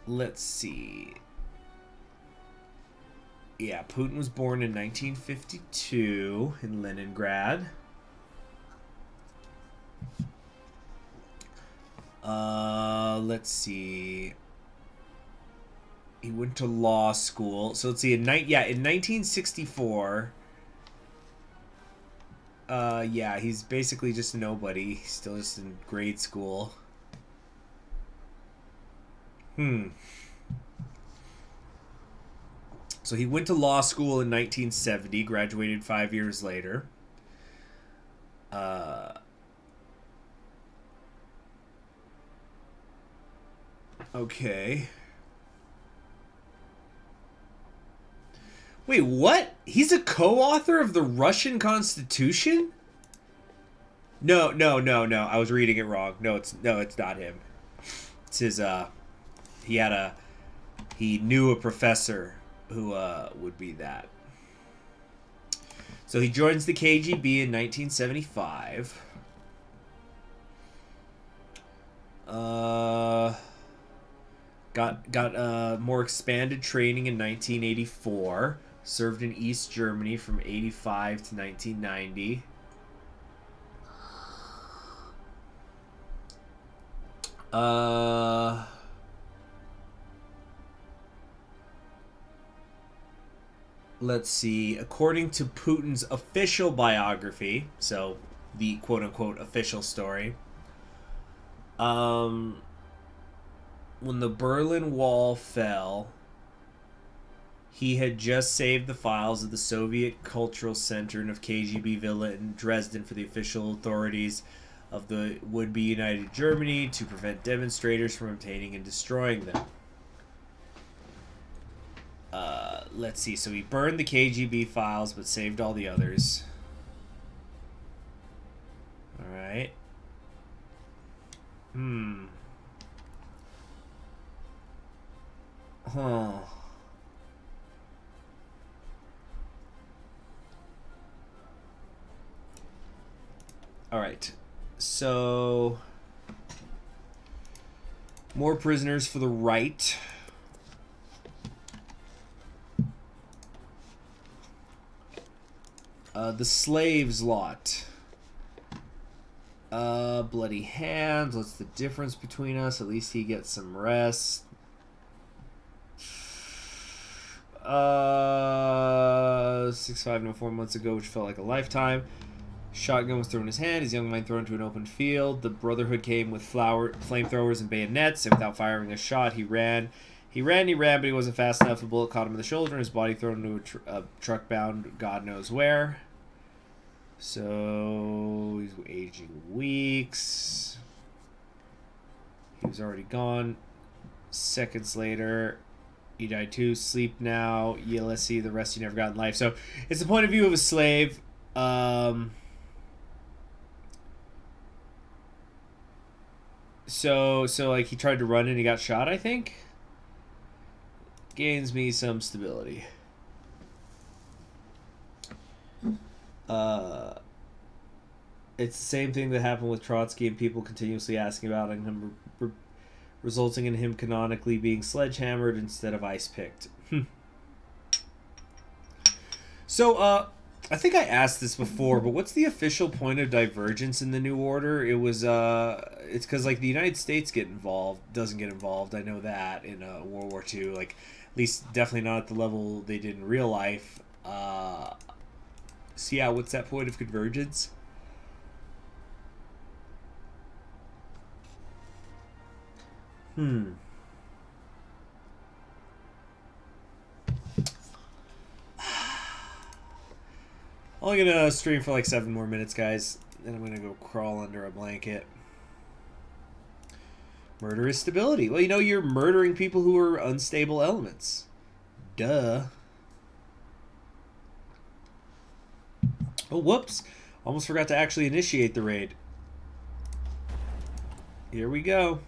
Let's see. Yeah, Putin was born in 1952 in Leningrad. Let's see. He went to law school. So let's see. In 1964. Yeah, he's basically just nobody. He's still just in grade school. So he went to law school in 1970, graduated 5 years later. Okay. Wait, what? He's a co-author of the Russian Constitution? No. I was reading it wrong. No, it's not him. It's his he knew a professor who would be that. So he joins the KGB in 1975. Got more expanded training in 1984. Served in East Germany from 85 to 1990. Let's see. According to Putin's official biography, so the quote-unquote official story, when the Berlin Wall fell, he had just saved the files of the Soviet Cultural Center and of KGB Villa in Dresden for the official authorities of the would-be United Germany to prevent demonstrators from obtaining and destroying them. Let's see. So he burned the KGB files but saved all the others. All right. Huh. All right. So more prisoners for the right. The slaves lot. Bloody hands. What's the difference between us? At least he gets some rest. 6'5", no 4 months ago, which felt like a lifetime. Shotgun was thrown in his hand. His young mind thrown into an open field. The Brotherhood came with flamethrowers and bayonets, and without firing a shot, he ran. He ran, but he wasn't fast enough. A bullet caught him in the shoulder, and his body thrown into a truck bound God knows where. So he's aging weeks. He was already gone. Seconds later, he died too. Sleep now. Yeah, let's see. The rest you never got in life. So it's the point of view of a slave. So like he tried to run and he got shot, I think. Gains me some stability. It's the same thing that happened with Trotsky and people continuously asking about him, resulting in him canonically being sledgehammered instead of ice picked. So, I think I asked this before, but what's the official point of divergence in the New Order? It was, it's because, like, the United States doesn't get involved. I know that in World War II. Like, at least definitely not at the level they did in real life. So, yeah, what's that point of convergence? Only gonna stream for like 7 more minutes, guys. Then I'm gonna go crawl under a blanket. Murder is stability. Well, you know, you're murdering people who are unstable elements. Duh. Oh, whoops. Almost forgot to actually initiate the raid. Here we go.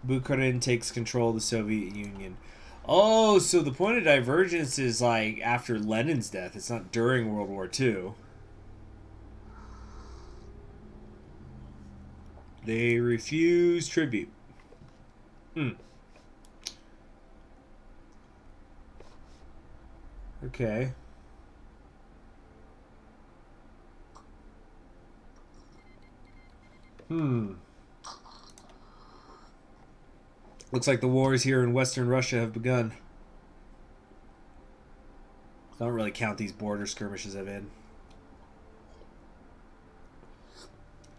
Bukharin takes control of the Soviet Union. Oh, so the point of divergence is like after Lenin's death. It's not during World War II. They refuse tribute. Okay. Looks like the wars here in Western Russia have begun. I don't really count these border skirmishes I've in.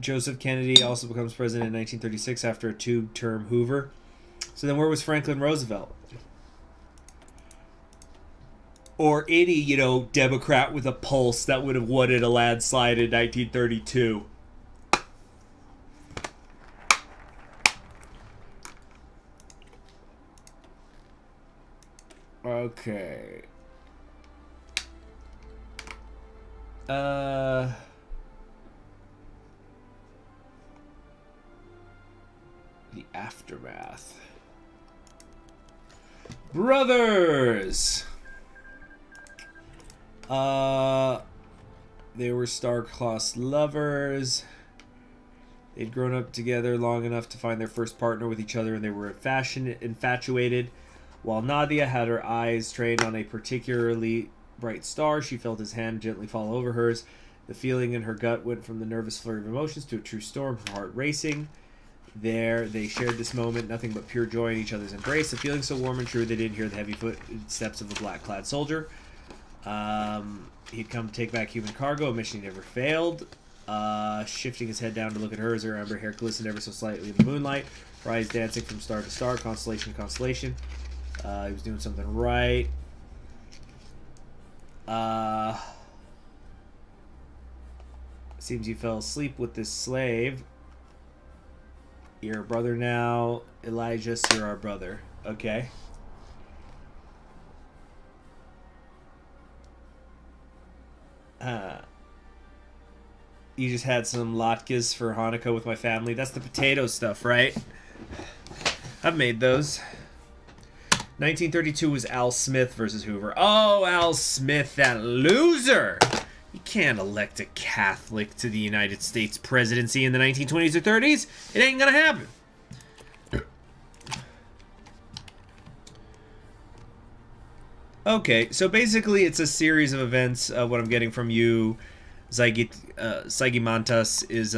Joseph Kennedy also becomes president in 1936 after a two-term Hoover. So then where was Franklin Roosevelt? Or any, you know, Democrat with a pulse that would have won in a landslide in 1932. Okay. The aftermath. Brothers! They were star-crossed lovers. They'd grown up together long enough to find their first partner with each other, and they were infatuated. While Nadia had her eyes trained on a particularly bright star, she felt his hand gently fall over hers. The feeling in her gut went from the nervous flurry of emotions to a true storm, her heart racing. There, they shared this moment, nothing but pure joy in each other's embrace. A feeling so warm and true they didn't hear the heavy footsteps of the black-clad soldier. He'd come to take back human cargo, a mission he never failed. Shifting his head down to look at her as her amber hair glistened ever so slightly in the moonlight. Her eyes dancing from star to star, constellation to constellation. He was doing something right. Seems you fell asleep with this slave. You're a brother now. Elijah, you're our brother. Okay. You just had some latkes for Hanukkah with my family. That's the potato stuff, right? I've made those. 1932 was Al Smith versus Hoover. Oh, Al Smith, that loser! You can't elect a Catholic to the United States presidency in the 1920s or 30s. It ain't gonna happen. Okay, so basically it's a series of events. What I'm getting from you, Zygimantas, is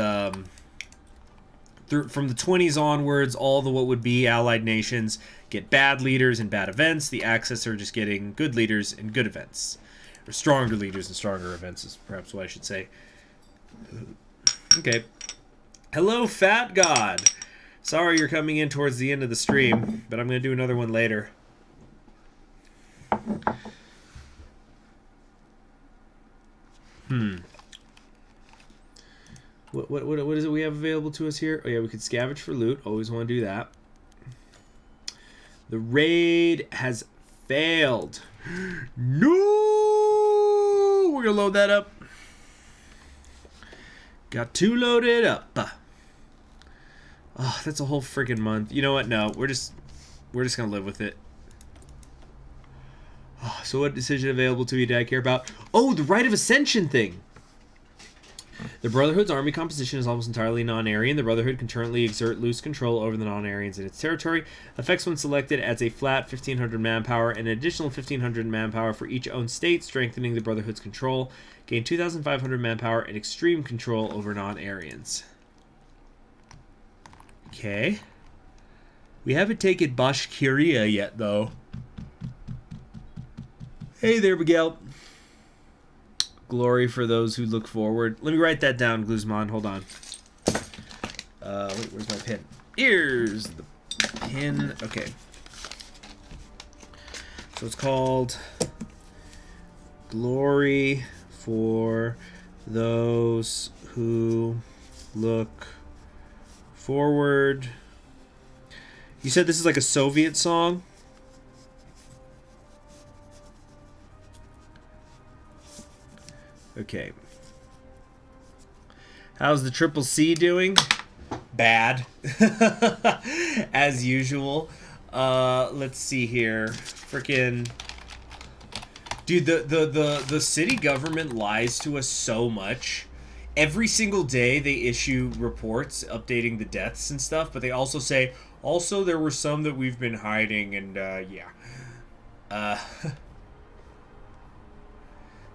from the 20s onwards, all the what would be allied nations get bad leaders and bad events. The Axis are just getting good leaders and good events. Or stronger leaders and stronger events is perhaps what I should say. Okay. Hello, Fat God. Sorry you're coming in towards the end of the stream, but I'm going to do another one later. What is it we have available to us here? Oh yeah, we could scavenge for loot. Always want to do that. The raid has failed. No! We're gonna load that up. Got two loaded up. Oh, that's a whole freaking month. You know what? No, we're just gonna live with it. Oh, so what decision available to me do I care about? Oh, the Right of Ascension thing. The Brotherhood's army composition is almost entirely non-Aryan. The Brotherhood can currently exert loose control over the non-Aryans in its territory. Effects when selected adds a flat 1,500 manpower and an additional 1,500 manpower for each owned state, strengthening the Brotherhood's control. Gain 2,500 manpower and extreme control over non-Aryans. Okay. We haven't taken Bashkiria yet, though. Hey there, Miguel. Glory for those who look forward. Let me write that down, Guzman. Hold on. Wait, where's my pen? Here's the pen. Okay. So it's called Glory for those who look forward. You said this is like a Soviet song? Okay. How's the Triple C doing? Bad. As usual. Let's see here. Freaking... Dude, the city government lies to us so much. Every single day they issue reports updating the deaths and stuff, but they also say, also there were some that we've been hiding, and yeah.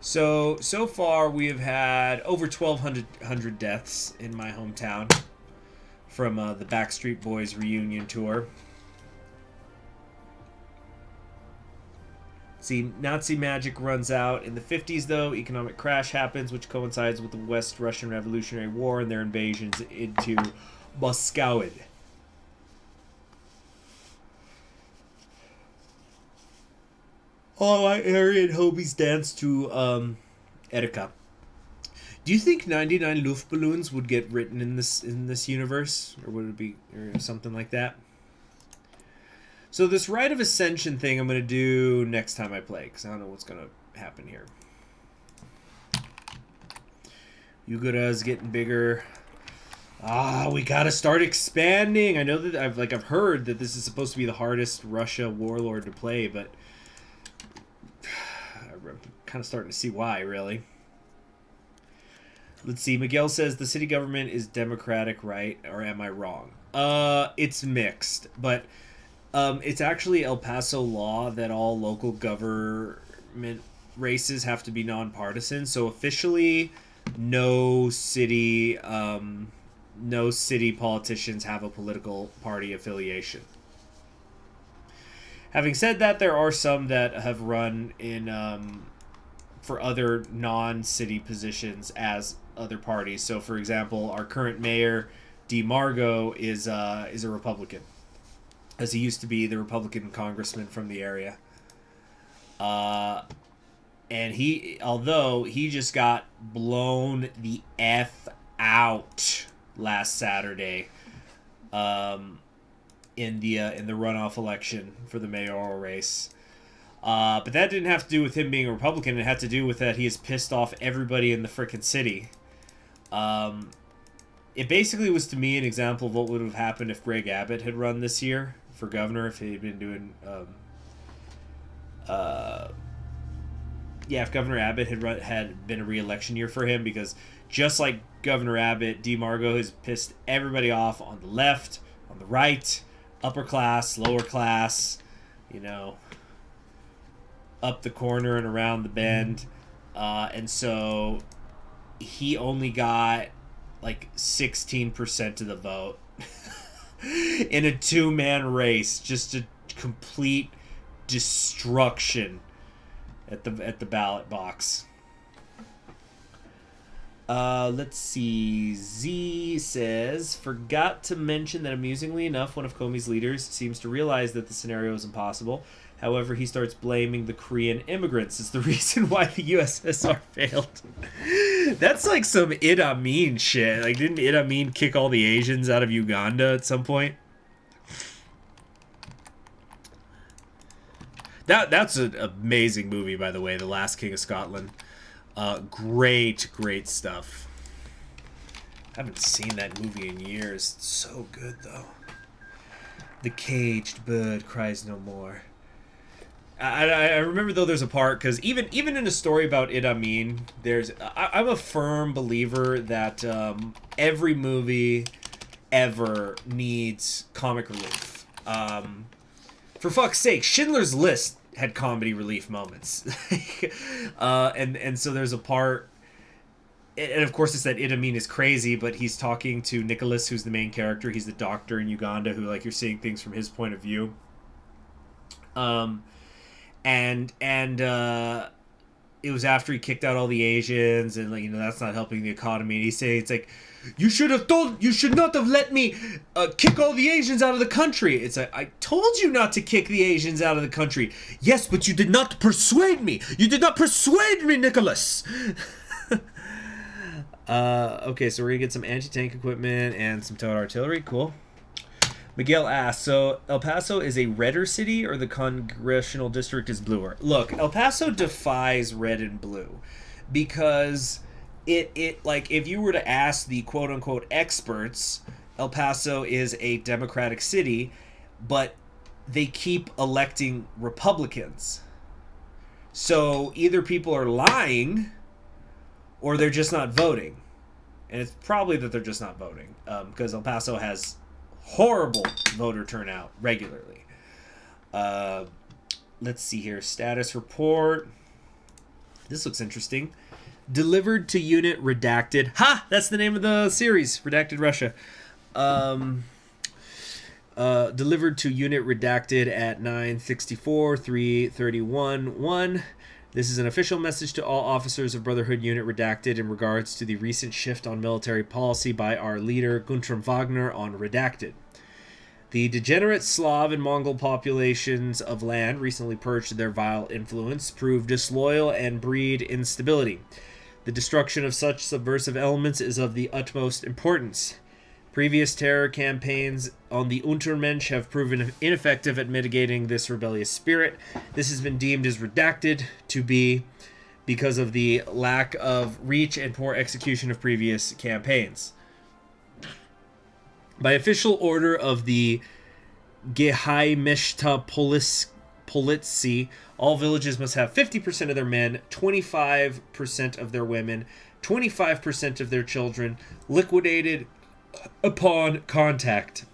So far we have had over 1,200 deaths in my hometown from the Backstreet Boys reunion tour. See, Nazi magic runs out. In the 50s, though, economic crash happens, which coincides with the West Russian Revolutionary War and their invasions into Moscow. Oh, Aryan homies dance to Erika. Do you think 99 Luftballons would get written in this universe? Or would it be or something like that? So this Rite of Ascension thing I'm going to do next time I play, because I don't know what's going to happen here. Yugura's getting bigger. We got to start expanding. I know that I've heard that this is supposed to be the hardest Russia warlord to play, but I'm kind of starting to see why, really. Let's see. Miguel says the city government is democratic, right? Or am I wrong? It's mixed, but it's actually El Paso law that all local government races have to be nonpartisan. So officially, no city politicians have a political party affiliation. Having said that, there are some that have run in for other non-city positions as other parties. So, for example, our current mayor, DeMargo, is a Republican, as he used to be the Republican congressman from the area. And although he just got blown the F out last Saturday, in the runoff election for the mayoral race. But that didn't have to do with him being a Republican. It had to do with that he has pissed off everybody in the frickin' city. It basically was, to me, an example of what would have happened if Greg Abbott had run this year for governor, if he had been doing... if Governor Abbott had been a re-election year for him, because just like Governor Abbott, DeMargo has pissed everybody off on the left, on the right, upper class, lower class, up the corner and around the bend. And so he only got like 16% of the vote in a two-man race. Just a complete destruction at the ballot box. Let's see. Z says, forgot to mention that amusingly enough, one of Comi's leaders seems to realize that the scenario is impossible. However, he starts blaming the Korean immigrants as the reason why the USSR failed. That's like some Idi Amin shit. Like, didn't Idi Amin kick all the Asians out of Uganda at some point? That's an amazing movie, by the way, The Last King of Scotland. Great stuff. I haven't seen that movie in years. It's so good, though. The caged bird cries no more. I remember, though, there's a part, because even in a story about Idi Amin, I'm a firm believer that every movie ever needs comic relief. For fuck's sake, Schindler's List had comedy relief moments. And so there's a part, and of course it's that Idi Amin is crazy, but he's talking to Nicholas, who's the main character. He's the doctor in Uganda who, like, you're seeing things from his point of view. And it was after he kicked out all the Asians, and, like, that's not helping the economy. And he's saying, it's like, you should not have let me kick all the Asians out of the country. It's like, I told you not to kick the Asians out of the country. Yes, but you did not persuade me. You did not persuade me, Nicholas. Okay, so we're gonna get some anti-tank equipment and some towed artillery. Cool. Miguel asks, so El Paso is a redder city, or the congressional district is bluer? Look, El Paso defies red and blue, because it like, if you were to ask the quote-unquote experts, El Paso is a Democratic city, but they keep electing Republicans. So either people are lying, or they're just not voting. And it's probably that they're just not voting, because El Paso has horrible voter turnout regularly. Let's see here. Status report. This looks interesting. Delivered to unit Redacted. Ha! That's the name of the series. Redacted Russia. Delivered to Unit Redacted at 9/64/3/31/1. This is an official message to all officers of Brotherhood Unit Redacted in regards to the recent shift on military policy by our leader, Guntram Wagner, on Redacted. The degenerate Slav and Mongol populations of land recently purged their vile influence, prove disloyal, and breed instability. The destruction of such subversive elements is of the utmost importance. Previous terror campaigns on the Untermensch have proven ineffective at mitigating this rebellious spirit. This has been deemed as redacted to be because of the lack of reach and poor execution of previous campaigns. By official order of the Geheimnischte Polizei, all villages must have 50% of their men, 25% of their women, 25% of their children liquidated upon contact.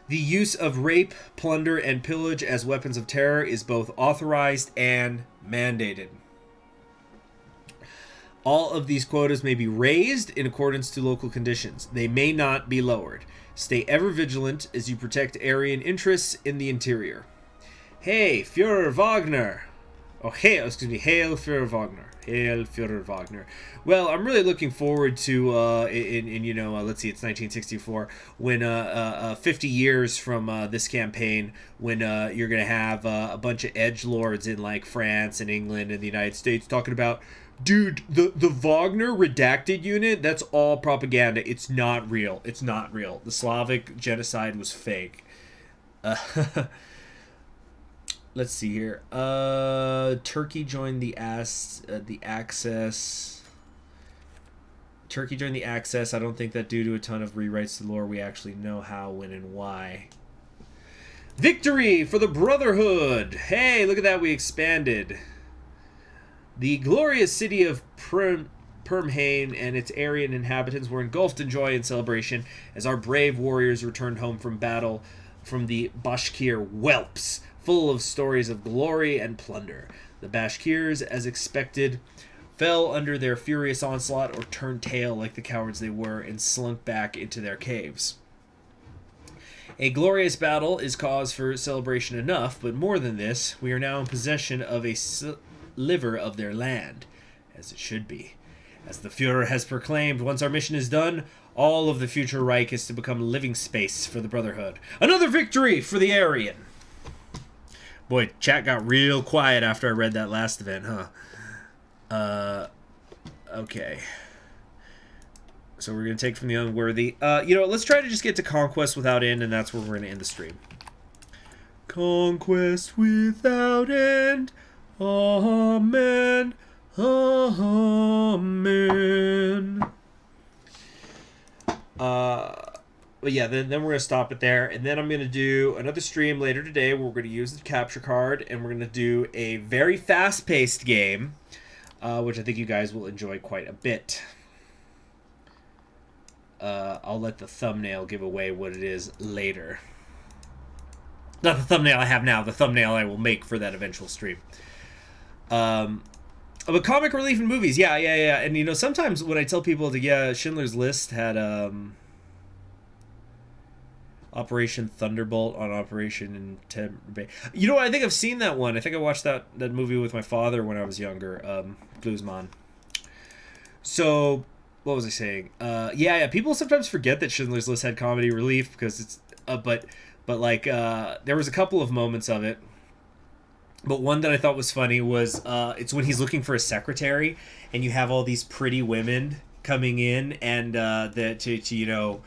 The use of rape, plunder, and pillage as weapons of terror is both authorized and mandated. All of these quotas may be raised in accordance to local conditions. They may not be lowered. Stay ever vigilant as you protect Aryan interests in the interior. Hey, Führer Wagner! Hail Führer Wagner. Hail Führer Wagner. Well, I'm really looking forward to, let's see, it's 1964, when 50 years from this campaign, when you're going to have a bunch of edgelords in, like, France and England and the United States talking about, dude, the Wagner redacted unit, that's all propaganda. It's not real. It's not real. The Slavic genocide was fake. Let's see here. Turkey joined the Axis. Turkey joined the Axis. I don't think that due to a ton of rewrites to lore, we actually know how, when, and why. Victory for the Brotherhood! Hey, look at that. We expanded. The glorious city of Permhain and its Aryan inhabitants were engulfed in joy and celebration as our brave warriors returned home from battle from the Bashkir whelps, full of stories of glory and plunder. The Bashkirs, as expected, fell under their furious onslaught or turned tail like the cowards they were and slunk back into their caves. A glorious battle is cause for celebration enough, but more than this, we are now in possession of a sliver of their land, as it should be. As the Führer has proclaimed, once our mission is done, all of the future Reich is to become living space for the Brotherhood. Another victory for the Aryan! Boy, chat got real quiet after I read that last event, huh? Okay. So we're going to take from the unworthy. Let's try to just get to Conquest Without End, and that's where we're going to end the stream. Conquest without end. Amen. Amen. But yeah, then we're going to stop it there. And then I'm going to do another stream later today where we're going to use the capture card. And we're going to do a very fast-paced game, which I think you guys will enjoy quite a bit. I'll let the thumbnail give away what it is later. Not the thumbnail I have now. The thumbnail I will make for that eventual stream. But comic relief in movies. Yeah. And, sometimes when I tell people that, Schindler's List had... Operation Thunderbolt on Operation Bay. I think I've seen that one. I think I watched that movie with my father when I was younger. Guzman. So, what was I saying? People sometimes forget that Schindler's List had comedy relief because it's... But there was a couple of moments of it. But one that I thought was funny was it's when he's looking for a secretary and you have all these pretty women coming in and to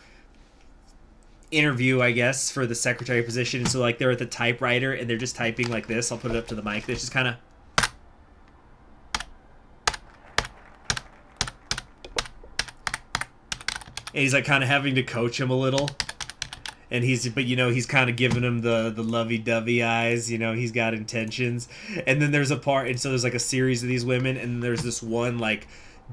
interview, I guess, for the secretary position. And so, they're at the typewriter and they're just typing like this. I'll put it up to the mic. They're just kind of... And he's, kind of having to coach him a little. And he's kind of giving him the lovey-dovey eyes. He's got intentions. And then there's a part... And so there's, a series of these women. And there's this one,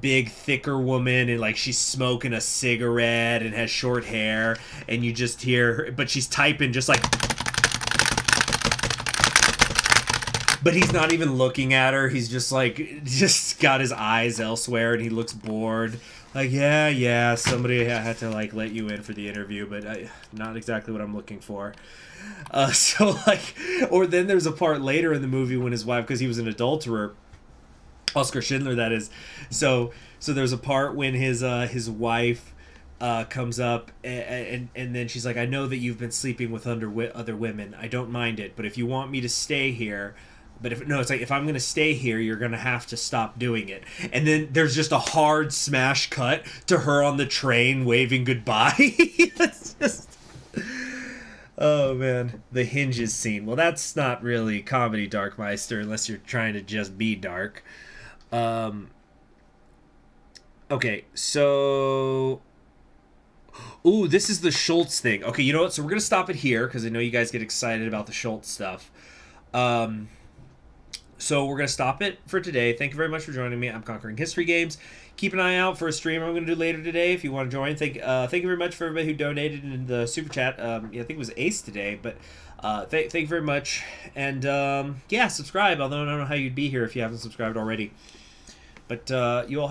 big thicker woman and she's smoking a cigarette and has short hair and you just hear her, but she's typing just but he's not even looking at her. He's just got his eyes elsewhere and he looks bored Like, yeah, somebody had to, like, let you in for the interview, but not exactly what I'm looking for. So, like, or then there's a part later in the movie when his wife, because he was an adulterer, Oscar Schindler, that is. So there's a part when his wife comes up, and then she's like, I know that you've been sleeping with other women. I don't mind it, but if you want me to stay here, it's like, if I'm gonna stay here, you're gonna have to stop doing it. And then there's just a hard smash cut to her on the train waving goodbye. It's just, oh man, the hinges scene. Well, that's not really comedy, Darkmeister, unless you're trying to just be dark. Okay, so, ooh, this is the Schultz thing. Okay, you know what? So we're gonna stop it here because I know you guys get excited about the Schultz stuff. So we're going to stop it for today. Thank you very much for joining me. I'm Conquering History Games. Keep an eye out for a stream I'm going to do later today if you want to join. Thank you very much for everybody who donated in the Super Chat. I think it was Ace today, but thank you very much. And yeah, subscribe, although I don't know how you'd be here if you haven't subscribed already. But you all